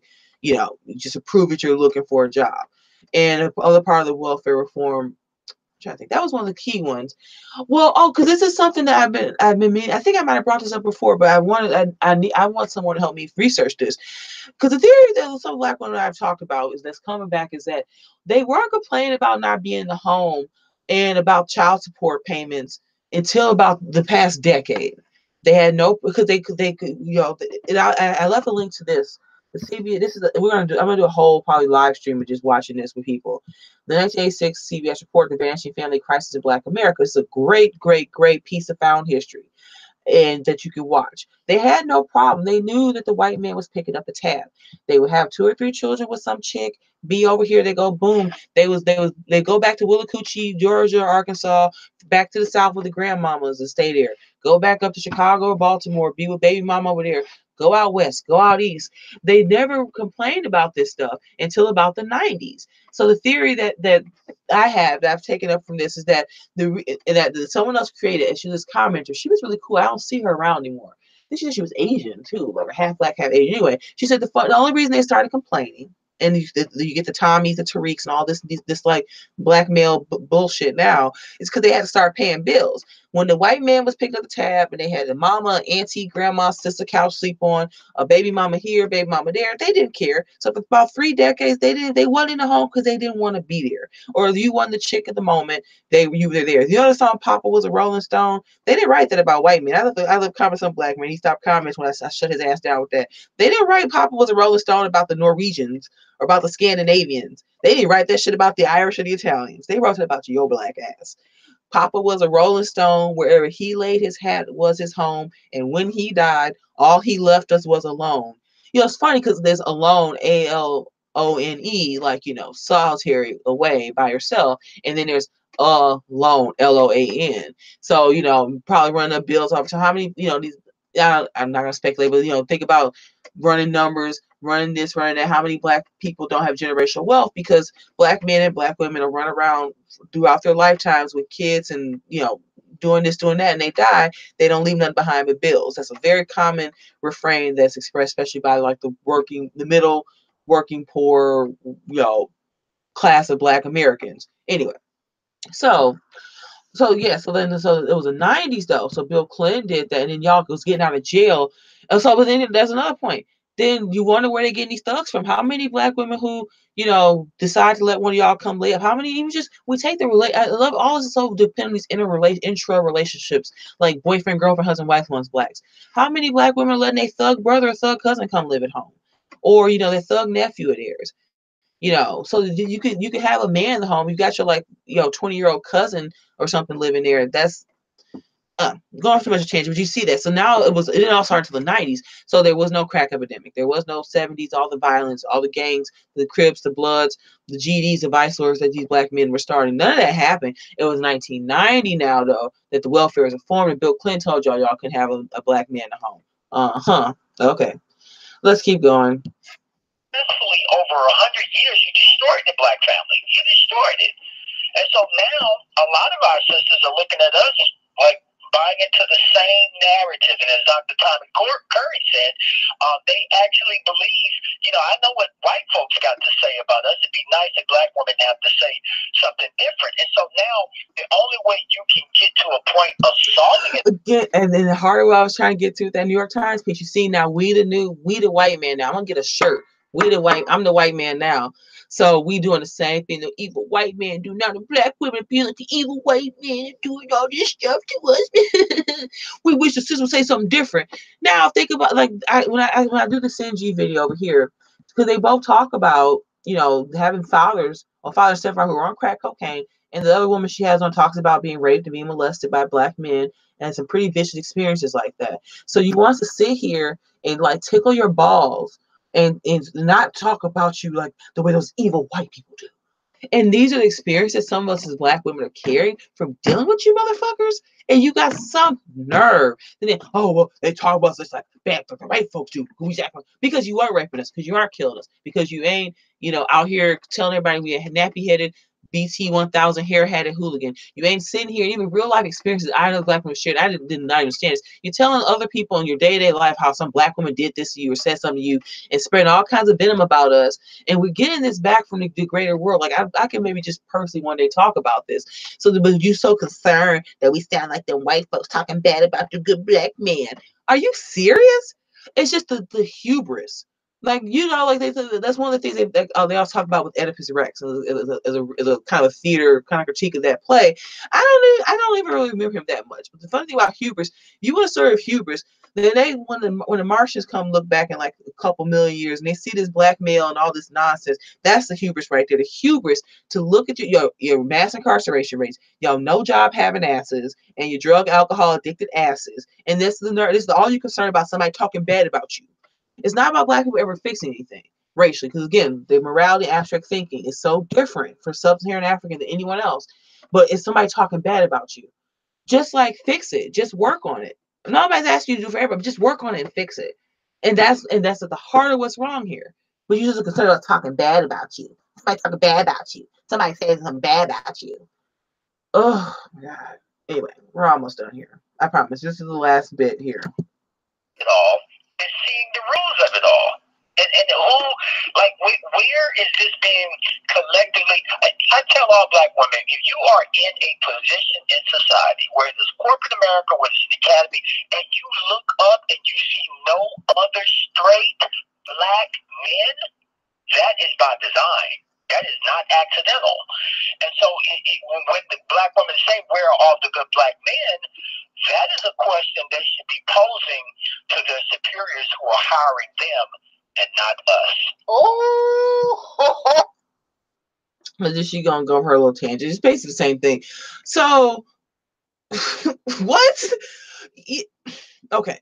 just prove that you're looking for a job. And the other part of the welfare reform, I think that was one of the key ones. Well, because this is something that I've been meaning. I think I might have brought this up before, but I want someone to help me research this, because the theory that some black women I've talked about is that's coming back is that they weren't complaining about not being in the home and about child support payments until about the past decade. They had no, because they could and I left a link to this. The CBS. I'm gonna do a whole probably live stream of just watching this with people. The 1986 CBS report, The Vanishing Family Crisis in Black America. It's a great, great, great piece of found history and that you could watch. They had no problem. They knew that the white man was picking up the tab. They would have 2 or 3 children with some chick, be over here, they go boom. They go back to Willacoochee, Georgia, Arkansas, back to the South with the grandmamas and stay there. Go back up to Chicago or Baltimore, be with baby mama over there. Go out west, go out east. They never complained about this stuff until about the 90s. So the theory that I've taken up from this is that someone else created, and she was this commenter. She was really cool. I don't see her around anymore. Then she said she was Asian too, like half black, half Asian. Anyway, she said the only reason they started complaining, and you get the Tommies, the Tariqs, and all this like blackmail bullshit now, is because they had to start paying bills. When the white man was picking up the tab and they had a mama, auntie, grandma, sister couch sleep on, a baby mama here, baby mama there, they didn't care. So for about 3 decades, they wasn't in the home because they didn't want to be there. Or if you wasn't the chick at the moment, you were there. The other song, Papa Was a Rolling Stone, they didn't write that about white men. I love comments on black men. He stopped comments when I shut his ass down with that. They didn't write Papa Was a Rolling Stone about the Norwegians or about the Scandinavians. They didn't write that shit about the Irish or the Italians. They wrote it about your black ass. Papa was a Rolling Stone. Wherever he laid his hat was his home. And when he died, all he left us was alone. It's funny because there's alone, ALONE, like, solitary, away by yourself. And then there's alone, LOAN. So, probably running up bills off to how many, these, I'm not going to speculate, but, think about running numbers, running this, running that. How many black people don't have generational wealth because black men and black women will run around throughout their lifetimes with kids and, doing this, doing that, and they die. They don't leave nothing behind but bills. That's a very common refrain that's expressed, especially by like the middle working poor, class of black Americans. Anyway, so it was the 90s though. So Bill Clinton did that, and then y'all was getting out of jail. And so, but then there's another point. Then you wonder where they're getting these thugs from. How many black women who, decide to let one of y'all come lay up? How many even just we take the I love all this is so dependent on these intra relationships, like boyfriend, girlfriend, husband, wife ones blacks. How many black women are letting their thug brother or thug cousin come live at home? Or, their thug nephew of theirs. So you could have a man in the home. You got your 20-year-old cousin or something living there. That's going through much change, but you see that. So now it didn't all start until the 90s. So there was no crack epidemic. There was no 70s, all the violence, all the gangs, the Crips, the Bloods, the GDs, the vice lords that these black men were starting. None of that happened. It was 1990 now, though, that the welfare is reformed, and Bill Clinton told y'all can have a black man in the home. Okay. Let's keep going. Successfully over 100 years, you destroyed the black family. You destroyed it. And so now a lot of our sisters are looking at us like buying into the same narrative. And as Dr. Tommy Curry said, they actually believe, I know what white folks got to say about us. It'd be nice if black women have to say something different. And so now the only way you can get to a point of solving it. Again, and then the harder what I was trying to get to with that New York Times piece, you see now we the white man now. I'm going to get a shirt. I'm the white man now. So we doing the same thing the evil white man do. Now the black women appealing to evil white men doing all this stuff to us. We wish the system would say something different. Now think about when I do the Sinji video over here, because they both talk about having fathers or father and stepfather who are on crack cocaine, and the other woman she has on talks about being raped and being molested by black men and some pretty vicious experiences like that. So you want to sit here and tickle your balls and not talk about you like the way those evil white people do. And these are the experiences some of us as black women are carrying from dealing with you motherfuckers. And you got some nerve. And then, oh, well, they talk about us like bad, but the white folks do. Because you are raping us, because you are killing us, because you ain't, out here telling everybody we a nappy headed BT 1000 hair hatted hooligan. You ain't sitting here, even real life experiences I know black women shared. I did not understand this. You're telling other people in your day to day life how some black woman did this to you or said something to you and spreading all kinds of venom about us. And we're getting this back from the greater world. Like I can maybe just personally one day talk about this. So, but you so concerned that we sound like them white folks talking bad about the good black man. Are you serious? It's just the hubris. Like, like that's one of the things they also talk about with Oedipus Rex as a kind of theater kind of critique of that play. I don't even really remember him that much. But the funny thing about hubris, you want to serve hubris, then when the Martians come look back in like a couple million years and they see this black male and all this nonsense, that's the hubris right there. The hubris to look at your mass incarceration rates, no job having asses, and your drug alcohol addicted asses, and this is all you're concerned about, somebody talking bad about you. It's not about black people ever fixing anything racially, because again, the morality abstract thinking is so different for sub-Saharan African than anyone else. But it's somebody talking bad about you. Just like fix it, just work on it. Nobody's asking you to do forever, but just work on it and fix it. And that's at the heart of what's wrong here. But you're just concerned about talking bad about you. Somebody talking bad about you. Somebody saying something bad about you. Oh my God. Anyway, we're almost done here. I promise. This is the last bit here. It all and seeing the rules of it all. And who, like, where is this being collectively? I tell all black women, if you are in a position in society where there's corporate America, where there's an academy, and you look up and you see no other straight black men, that is by design. That is not accidental. And so when the black women say, where are all the good black men, that is a question they should be posing to their superiors who are hiring them and not us. Oh, but then she gonna go her little tangent. It's basically the same thing. So what? Okay.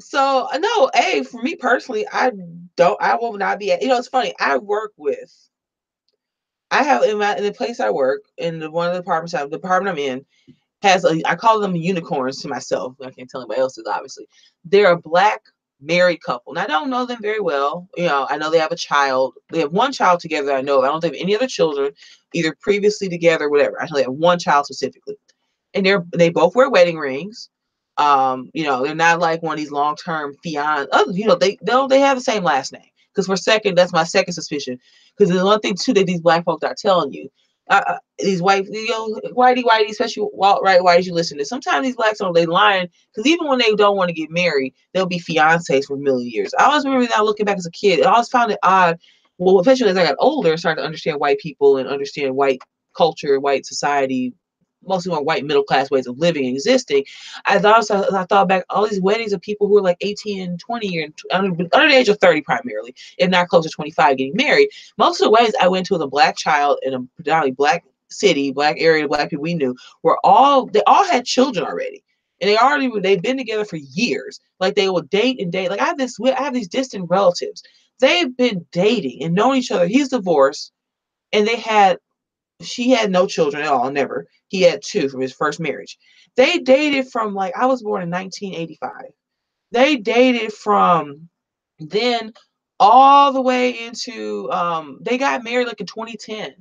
So no, for me personally, I will not be. It's funny. I have in the place I work in one of the the department I'm in has I call them unicorns to myself. I can't tell anybody else, obviously. They're a black married couple. And I don't know them very well. I know they have a child. They have one child together. I know. I don't have any other children, either previously together, or whatever. I know they have one child specifically, and they both wear wedding rings. They're not like one of these long-term fiance. They have the same last name. Because that's my second suspicion. Because there's one thing too that these black folks are telling you. These whitey, especially whitey, you listen to. Sometimes these blacks they lying, because even when they don't want to get married, they'll be fiancés for a million years. I always remember that looking back as a kid. I always found it odd. Well, especially as I got older, I started to understand white people and understand white culture, white society, mostly more white middle class ways of living and existing. I thought back all these weddings of people who were like 18 and 20 or under the age of 30 primarily, if not close to 25, getting married. Most of the weddings I went to with a black child in a predominantly black city, black area, black people we knew, they all had children already. And they've been together for years. Like they will date and date. Like I have these distant relatives. They've been dating and known each other. He's divorced, and she had no children at all, never. He had 2 from his first marriage. They dated from I was born in 1985. They dated from then all the way into they got married in 2010.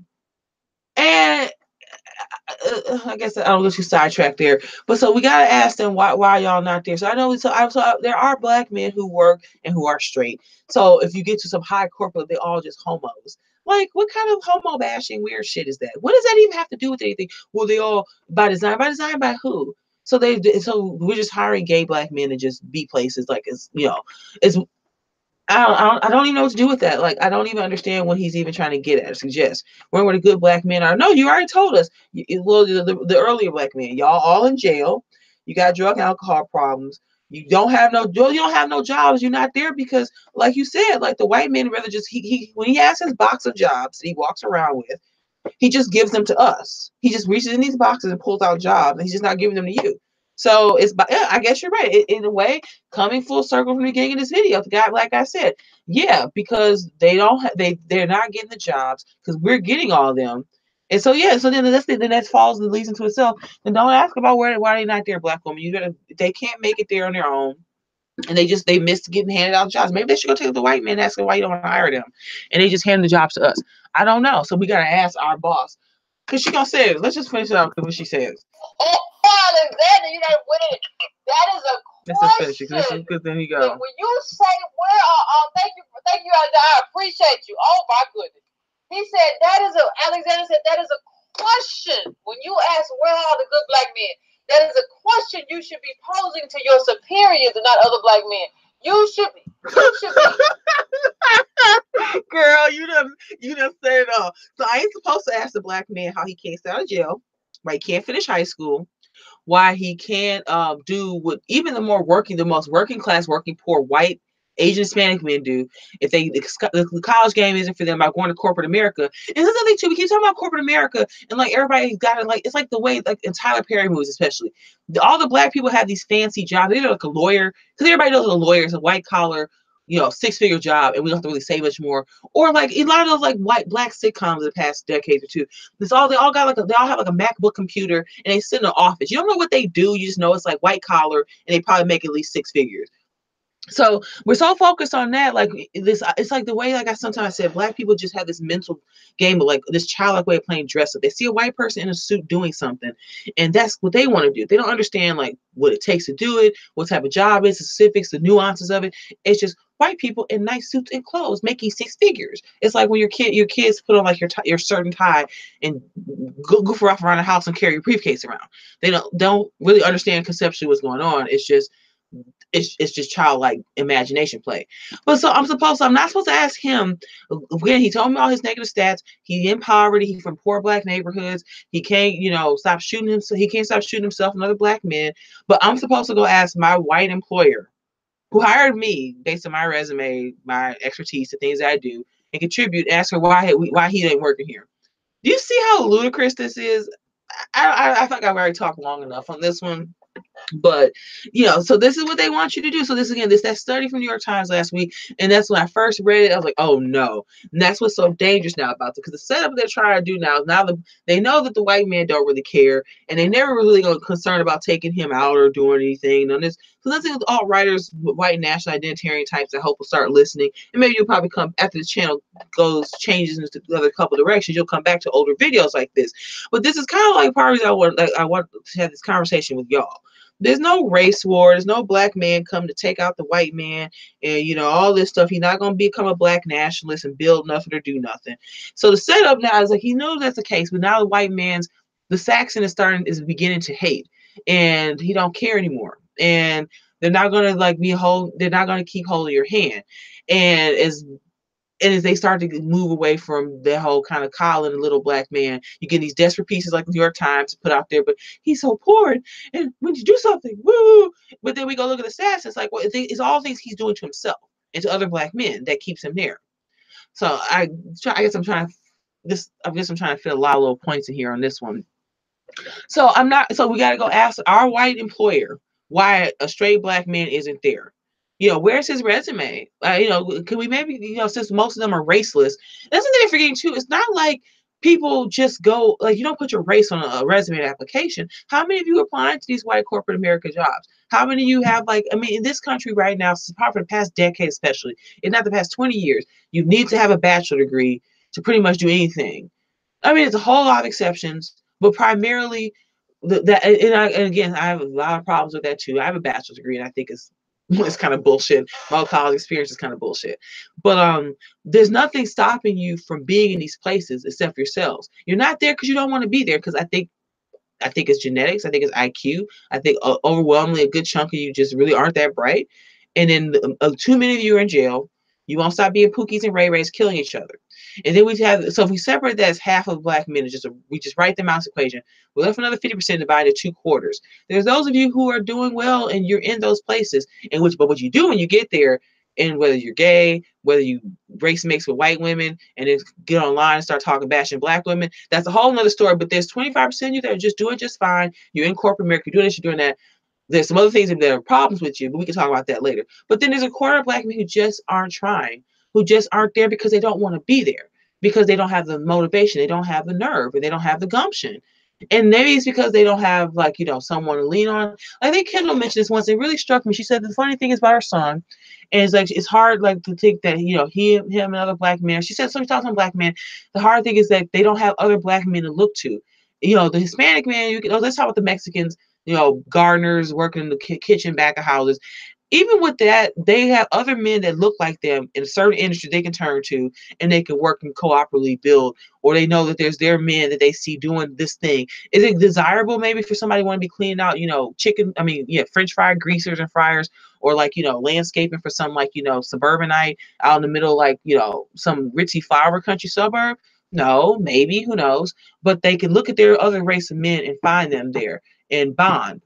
And I guess I don't get too sidetracked there, but so we gotta ask them why y'all not there. So I know there are black men who work and who are straight. So if you get to some high corporate, they all just homos. Like, what kind of homo bashing weird shit is that? What does that even have to do with anything? Well, they all by design by who? So we're just hiring gay black men to just be places it's I don't even know what to do with that. Like, I don't even understand what he's even trying to get at or suggest. Where the good black men are. No, you already told us. The earlier black men, y'all all in jail. You got drug and alcohol problems. You don't have no jobs. You're not there because, like you said, like the white men rather just when he has his box of jobs that he walks around with, he just gives them to us. He just reaches in these boxes and pulls out jobs, and he's just not giving them to you. So it's, yeah, I guess you're right. In a way, coming full circle from the beginning of this video, the guy, like I said, yeah, because they don't they're not getting the jobs because we're getting all of them. And so yeah, so then that falls and leads into itself. Then don't ask about why they're not there, black woman. You gotta, they can't make it there on their own, and they missed getting handed out jobs. Maybe they should go take the white man and ask them why you don't hire them, and they just hand the jobs to us. I don't know. So we gotta ask our boss, cause she gonna say, let's just finish it out with what she says. Oh, Alexander, you know what it? That is a Let's just finish it, question. because then we go. When you say where are thank you, I appreciate you. Oh my goodness. He said that is a Alexander said that is a question. When you ask where are the good black men, that is a question you should be posing to your superiors and not other black men. You should be. Girl, you done said it all. So I ain't supposed to ask the black man how he can't stay out of jail, why he can't finish high school, why he can't do what even the most working class, working poor white, Asian, Hispanic men do. If the college game isn't for them by going to corporate America. And this is the thing too, we keep talking about corporate America and like everybody's got it, like it's like the way, like in Tyler Perry movies especially, all the black people have these fancy jobs. They're like a lawyer, because everybody knows a lawyer is a white collar, 6-figure job, and we don't have to really say much more. Or like a lot of those like white black sitcoms of the past decades or two. They all got they all have like a MacBook computer and they sit in an office. You don't know what they do, you just know it's like white collar and they probably make at least 6 figures. So we're so focused on that, like this. It's like the way, like I sometimes said, black people just have this mental game of like this childlike way of playing dress up. They see a white person in a suit doing something, and that's what they want to do. They don't understand like what it takes to do it, what type of job it is, the specifics, the nuances of it. It's just white people in nice suits and clothes making 6 figures. It's like when your kids put on like your certain tie and goof off around the house and carry your briefcase around. They don't really understand conceptually what's going on. It's just childlike imagination play. But so I'm not supposed to ask him. Again, he told me all his negative stats. He in poverty. He from poor black neighborhoods. He can't, stop shooting himself. He can't stop shooting himself and other black men. But I'm supposed to go ask my white employer, who hired me based on my resume, my expertise, the things that I do, and contribute. Ask her why he ain't working here. Do you see how ludicrous this is? I think I've already talked long enough on this one. But so this is what they want you to do. So that study from New York Times last week, and that's when I first read it. I was like, oh no. And that's what's so dangerous now about it, because the setup they're trying to do now they know that the white man don't really care, and they never really concerned about taking him out or doing anything. And this, so that's with all writers, white national identitarian types, I hope will start listening, and maybe you'll probably come after the channel changes into the other couple directions. You'll come back to older videos like this. But this is kind of like part of the reason I want to have this conversation with y'all. There's no race war. There's no black man come to take out the white man and, all this stuff. He's not going to become a black nationalist and build nothing or do nothing. So the setup now is like, he knows that's the case, but now the Saxon is beginning to hate, and he don't care anymore. And they're not going to they're not going to keep holding your hand. And as they start to move away from the whole kind of Colin and little black man, you get these desperate pieces like the New York Times put out there, but he's so poor, and when you do something, woo! But then we go look at the stats, it's like, well, it's all things he's doing to himself and to other black men that keeps him there. So I guess I'm trying to fit a lot of little points in here on this one. So we got to go ask our white employer why a straight black man isn't there. Where's his resume? Can we maybe, since most of them are raceless, that's something they're forgetting too. It's not like people just go, like, you don't put your race on a resume application. How many of you are applying to these white corporate America jobs? How many of you have, in this country right now, probably for the past decade especially, if not the past 20 years, you need to have a bachelor degree to pretty much do anything. It's a whole lot of exceptions, but primarily and again, I have a lot of problems with that too. I have a bachelor's degree, and I think it's kind of bullshit. My college experience is kind of bullshit. But there's nothing stopping you from being in these places except yourselves. You're not there because you don't want to be there, because I think it's genetics. I think it's IQ. I think overwhelmingly a good chunk of you just really aren't that bright. And then too many of you are in jail. You won't stop being Pookies and Ray Rays killing each other. And then if we separate that as half of black men, we just write them out as equation. We're left another 50% divided 2 quarters. There's those of you who are doing well and you're in those places. But what you do when you get there, and whether you're gay, whether you race mix with white women, and then get online and start bashing black women, that's a whole nother story. But there's 25% of you that are just doing just fine. You're in corporate America, you're doing this, you're doing that. There's some other things that are problems with you, but we can talk about that later. But then there's a quarter of black men who just aren't trying, who just aren't there because they don't want to be there, because they don't have the motivation, they don't have the nerve, and they don't have the gumption. And maybe it's because they don't have, like, someone to lean on. I think Kendall mentioned this once. It really struck me. She said the funny thing is about her son, and it's like it's hard, like, to think that him and other black men. She said sometimes some black men. The hard thing is that they don't have other black men to look to. The Hispanic man. Let's talk about the Mexicans. Gardeners working in the kitchen back of houses. Even with that, they have other men that look like them in a certain industry they can turn to, and they can work and cooperatively build, or they know that there's their men that they see doing this thing. Is it desirable maybe for somebody to want to be cleaning out, French fry greasers and fryers, or like, landscaping for some, like, suburbanite out in the middle, like, some ritzy flower country suburb? No, maybe, who knows? But they can look at their other race of men and find them there and bond.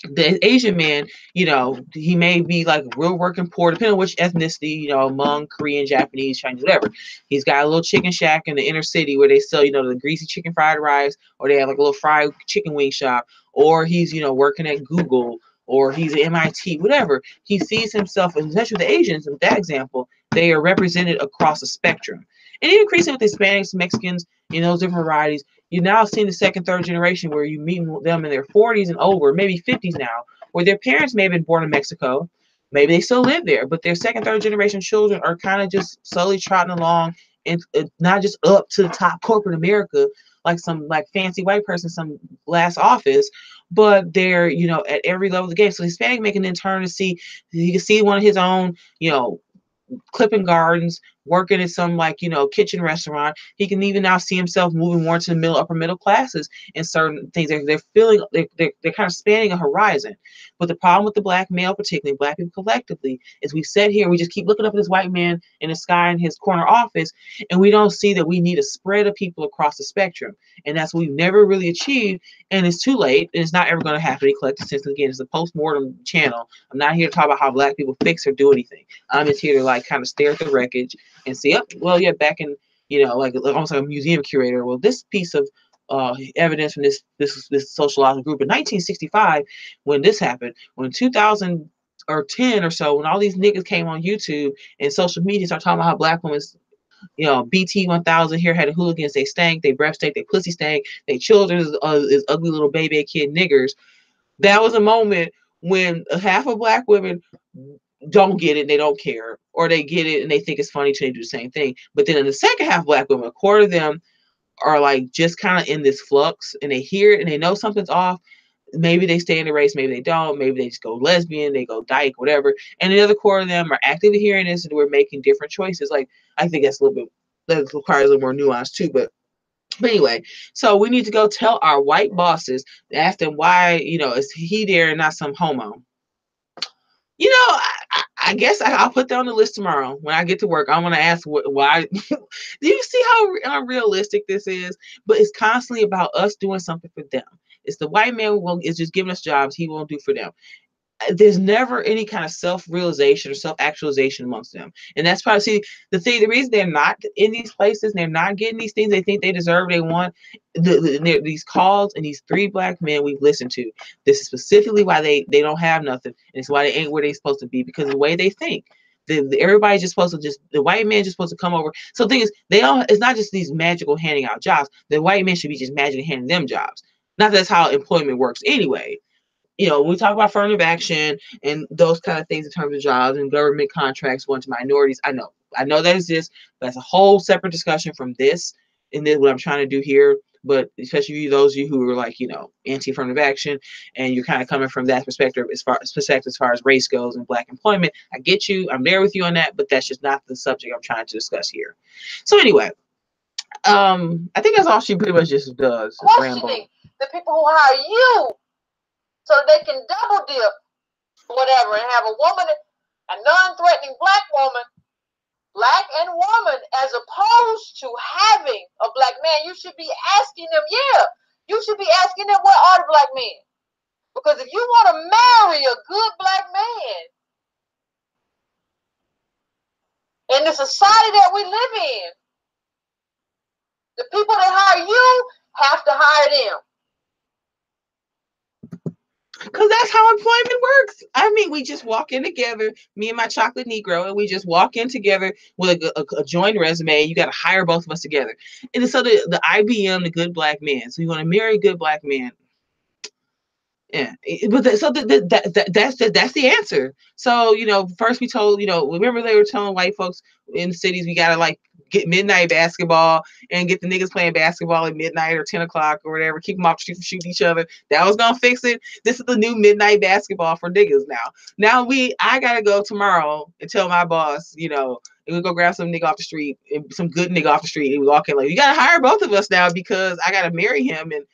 The Asian man, he may be like real working poor, depending on which ethnicity, Hmong, Korean, Japanese, Chinese, whatever. He's got a little chicken shack in the inner city where they sell, the greasy chicken fried rice, or they have like a little fried chicken wing shop, or he's, working at Google, or he's at MIT, whatever. He sees himself, and especially with the Asians, with that example, they are represented across the spectrum. And increasingly with Hispanics, Mexicans, those different varieties, you're now seeing the second, third generation where you meet them in their 40s and over, maybe 50s now, where their parents may have been born in Mexico. Maybe they still live there, but their second, third generation children are kind of just slowly trotting along, and not just up to the top corporate America, like some like fancy white person, some glass office, but they're, at every level of the game. So Hispanic making an turn to see, he can see one of his own, clipping gardens, working at some, like, kitchen restaurant. He can even now see himself moving more to the upper middle classes in certain things. They're feeling they're kind of spanning a horizon. But the problem with the black male, particularly black people collectively, is we sit here, we just keep looking up at this white man in the sky in his corner office, and we don't see that we need a spread of people across the spectrum. And that's what we've never really achieved. And it's too late. And it's not ever going to happen in collective sense. Again, it's a post-mortem channel. I'm not here to talk about how black people fix or do anything. I'm just here to, like, kind of stare at the wreckage and see, well, yeah, back in, like almost like a museum curator. Well, this piece of evidence from this sociological group in 1965, when this happened, when 2000 or 10 or so, when all these niggas came on YouTube and social media started talking about how black women, BT 1000 here had the hooligans, they stank, they breath stank, they pussy stank, they children is ugly little baby kid niggers. That was a moment when half of black women don't get it, they don't care, or they get it and they think it's funny, so they do the same thing. But then in the second half, black women, a quarter of them are like just kind of in this flux, and they hear it and they know something's off. Maybe they stay in the race, maybe they don't, maybe they just go lesbian, they go dyke, whatever. And the other quarter of them are actively hearing this, and we're making different choices. Like, I think that's a little bit, that requires a little more nuance too. But anyway, so we need to go tell our white bosses, ask them why, is he there and not some homo. I guess I'll put that on the list tomorrow when I get to work. I want to ask why. Do you see how unrealistic this is? But it's constantly about us doing something for them. It's the white man who is just giving us jobs he won't do for them. There's never any kind of self-realization or self-actualization amongst them. And that's probably, the reason they're not in these places and they're not getting these things they think they deserve, they want, these calls, and these three black men we've listened to. This is specifically why they don't have nothing. And it's why they ain't where they're supposed to be, because of the way they think. Everybody's just supposed to the white man just supposed to come over. So the thing is, it's not just these magical handing out jobs. The white men should be just magically handing them jobs. Not that's how employment works anyway. We talk about affirmative action and those kind of things in terms of jobs and government contracts going to minorities. I know that exists, but that's a whole separate discussion from this. And then what I'm trying to do here, but especially those of you who are like, anti-affirmative action, and you're kind of coming from that perspective as far as race goes and black employment. I get you. I'm there with you on that, but that's just not the subject I'm trying to discuss here. So anyway, I think that's all she pretty much just does. Questioning the people who hire you, so they can double dip, whatever, and have a woman, a non-threatening black woman, black and woman, as opposed to having a black man. You should be asking them, you should be asking them, where are the black men? Because if you want to marry a good black man in the society that we live in, the people that hire you have to hire them. Because that's how employment works. I mean, we just walk in together, me and my chocolate Negro, and we just walk in together with a joint resume. You got to hire both of us together. And so the IBM, the good black man. So you want to marry a good black man. Yeah, but that's the answer. So first we told remember they were telling white folks in the cities we gotta like get midnight basketball and get the niggas playing basketball at midnight or 10 o'clock or whatever, keep them off the street from shooting each other. That was gonna fix it. This is the new midnight basketball for niggas now. Now I gotta go tomorrow and tell my boss, and we go grab some nigga off the street, and some good nigga off the street, and we walk in like, you gotta hire both of us now because I gotta marry him, and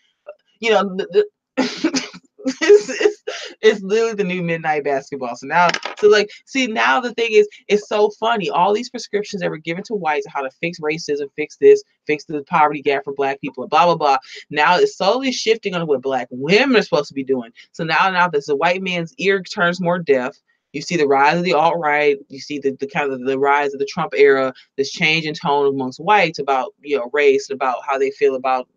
it's literally the new midnight basketball. So now the thing is, it's so funny. All these prescriptions that were given to whites on how to fix racism, fix this, fix the poverty gap for black people, and blah blah blah. Now it's slowly shifting on what black women are supposed to be doing. So now that the white man's ear turns more deaf, you see the rise of the alt-right, you see the kind of the rise of the Trump era, this change in tone amongst whites about race, about how they feel about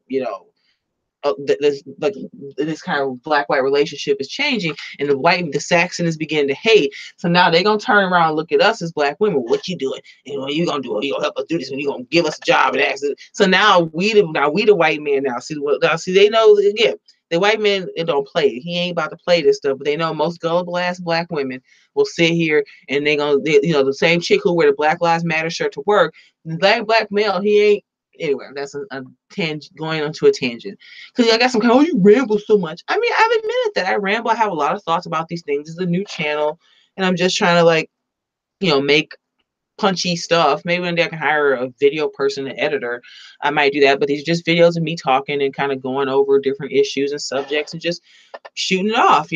this kind of black-white relationship is changing, and the Saxon is beginning to hate. So now they're gonna turn around and look at us as black women. What you doing? And what you gonna do? You gonna help us do this? When you gonna give us a job and ask us? So now we the white man now. See they know again. The white man, it don't play. He ain't about to play this stuff, but they know most gullible ass black women will sit here and the same chick who wear the Black Lives Matter shirt to work. The black male, he ain't. Anyway, that's a tangent, going onto a tangent. Because I got some kind of, you ramble so much. I mean, I've admitted that I ramble. I have a lot of thoughts about these things. This is a new channel, and I'm just trying to make punchy stuff. Maybe one day I can hire a video person, an editor. I might do that. But these are just videos of me talking and kind of going over different issues and subjects and just shooting it off,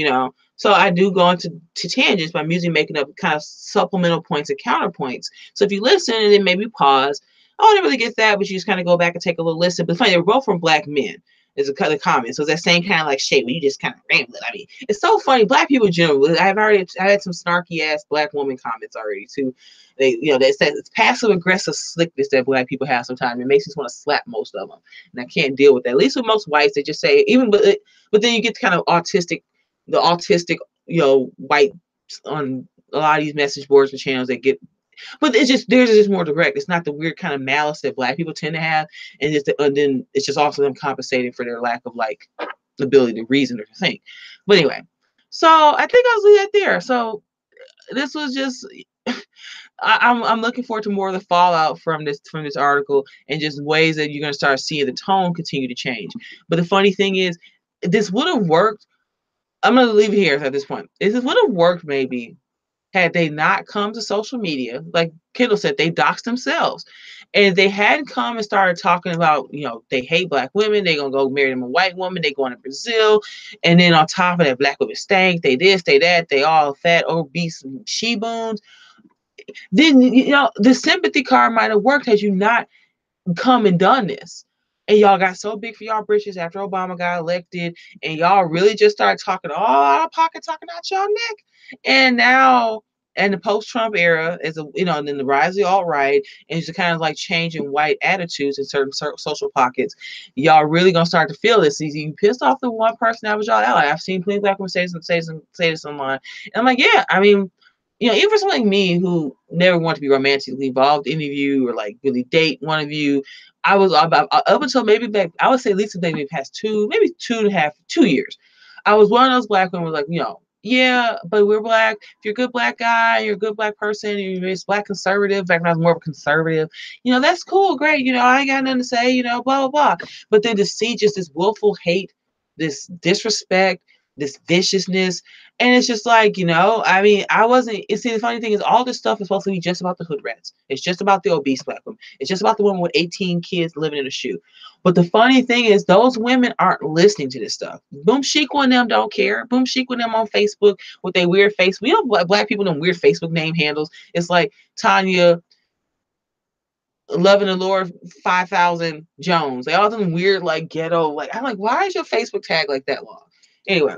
So I do go into tangents, but I'm usually making up kind of supplemental points and counterpoints. So if you listen and then maybe pause, oh, I didn't really get that, but you just kind of go back and take a little listen. But funny, they were both from black men. Is a comment. So it's that same kind of like shape where you just kind of rambling. I mean, it's so funny. Black people in general. I had some snarky ass black woman comments already too. They said it's passive aggressive slickness that black people have sometimes. It makes me want to slap most of them, and I can't deal with that. At least with most whites, they just say but then you get kind of autistic, white on a lot of these message boards and channels that get. But theirs is just more direct. It's not the weird kind of malice that black people tend to have, and then it's just also them compensating for their lack of ability to reason or to think. But anyway, so I think I'll leave that there. So this was just I'm looking forward to more of the fallout from this article and just ways that you're gonna start seeing the tone continue to change. But the funny thing is, this would have worked. I'm gonna leave it here at this point. This would have worked maybe had they not come to social media, like Kendall said, they doxed themselves. And if they hadn't come and started talking about, they hate black women, they gonna go marry them a white woman, they going to Brazil, and then on top of that, black women stank, they this, they that, they all fat, obese, she-boons. Then the sympathy card might have worked had you not come and done this. And y'all got so big for y'all britches after Obama got elected, and y'all really just started talking all out of pocket, talking out y'all neck. And now, in the post-Trump era, and then the rise of the alt-right, and it's kind of like changing white attitudes in certain social pockets, y'all really gonna start to feel this. You pissed off the one person that was y'all ally. I've seen plenty of black women say this online, and I'm like, yeah, I mean, even for someone like me who never wanted to be romantically involved in any of you or really date one of you, I was about up until maybe back, I would say at least maybe past 2 years. I was one of those black women like, yeah, but we're black. If you're a good black guy, you're a good black person, you're black conservative, back when I was more of a conservative, that's cool, great. I ain't got nothing to say, blah, blah, blah. But then to see just this willful hate, this disrespect, this viciousness, and it's just like, I mean, I wasn't. See, the funny thing is, all this stuff is supposed to be just about the hood rats. It's just about the obese black woman. It's just about the woman with 18 kids living in a shoe. But the funny thing is, those women aren't listening to this stuff. Boom Chic and them don't care. Boom Chic and them on Facebook with their weird Facebook. Black people them weird Facebook name handles. It's like Tanya, Loving the Lord 5000 Jones. They all them weird ghetto. I'm like, why is your Facebook tag like that long? Anyway.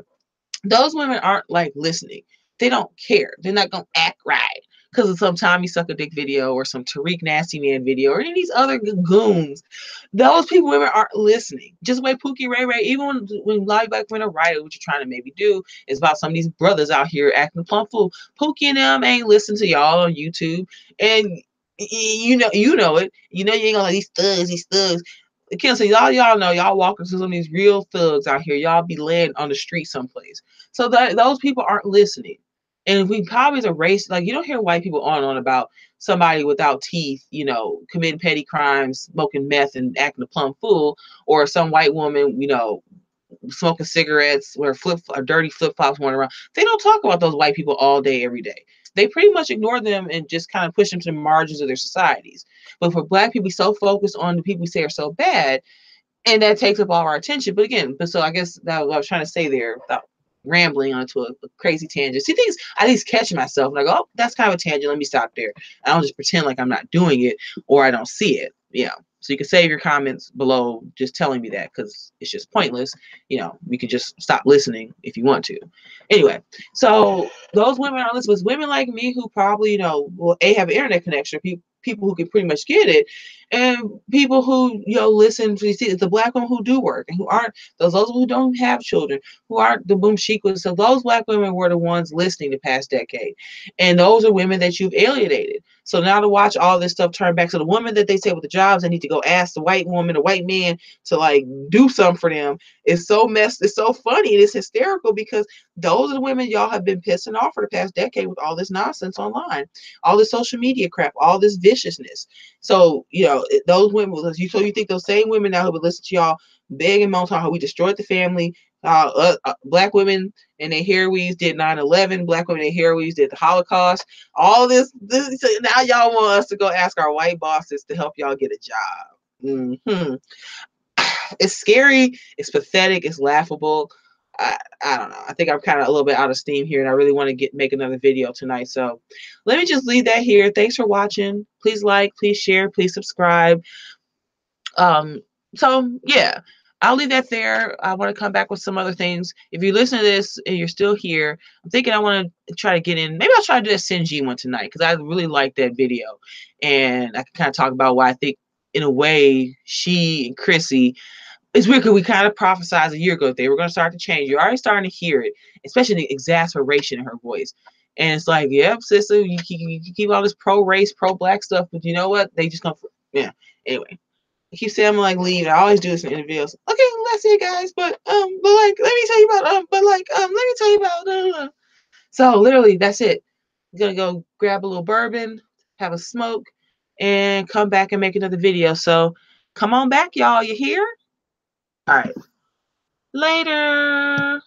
Those women aren't listening. They don't care. They're not going to act right. because of some Tommy Suck a Dick video or some Tariq Nasty Man video or any of these other goons. Those people, women aren't listening. Just the way Pookie Ray Ray, even when a lot of black women are right, what you're trying to maybe do is about some of these brothers out here acting plumb fool. Pookie and them ain't listening to y'all on YouTube, and you know it. You know you ain't gonna let these thugs. Kim, so y'all know y'all walking to some of these real thugs out here. Y'all be laying on the street someplace. So those people aren't listening. And we probably as a race, like you don't hear white people on and on about somebody without teeth, committing petty crimes, smoking meth and acting a plumb fool, or some white woman, smoking cigarettes, wear dirty flip flops, running around. They don't talk about those white people all day, every day. They pretty much ignore them and just kind of push them to the margins of their societies. But for black people, we so focused on the people we say are so bad, and that takes up all our attention. But so I guess that was what I was trying to say there without rambling onto a crazy tangent. See things, I at least catch myself and I go, oh, that's kind of a tangent. Let me stop there. I don't just pretend like I'm not doing it or I don't see it. So you can save your comments below just telling me that, because it's just pointless. We could just stop listening if you want to. Anyway, so those women are listening. Women like me who probably, will have an internet connection, people who can pretty much get it, and people who listen to the black women who do work and who aren't those who don't have children, who aren't the boom sheikas. So those black women were the ones listening the past decade, and those are women that you've alienated. So now to watch all this stuff turn back, so the woman that they say with the jobs, they need to go ask the white woman, the white man to like do something for them. It's so messed. It's so funny. And it's hysterical because those are the women y'all have been pissing off for the past decade with all this nonsense online, all this social media crap, all this viciousness. So, those women, so you think those same women now who would listen to y'all beg and moan how we destroyed the family, black women and their hair weaves did 9/11, black women and hair weaves did the Holocaust, all this, now y'all want us to go ask our white bosses to help y'all get a job. It's scary, it's pathetic, it's laughable. I don't know. I think I'm kind of a little bit out of steam here, and I really want to make another video tonight. So let me just leave that here. Thanks for watching. Please like, please share, please subscribe. So yeah, I'll leave that there. I want to come back with some other things. If you listen to this and you're still here, I'm thinking I want to try to get in. Maybe I'll try to do a Sinji one tonight, because I really like that video, and I can kind of talk about why I think, in a way, she and Chrissy. It's weird because we kind of prophesized a year ago that they were going to start to change. You're already starting to hear it, especially the exasperation in her voice. And it's like, yep, sister, you keep all this pro-race, pro-black stuff, but you know what? They just come for, yeah. Anyway, I keep saying I'm like leave. I always do this in interviews. Okay, that's it, guys. But let me tell you about So literally, that's it. I'm gonna go grab a little bourbon, have a smoke, and come back and make another video. So come on back, y'all. You hear? All right. Later.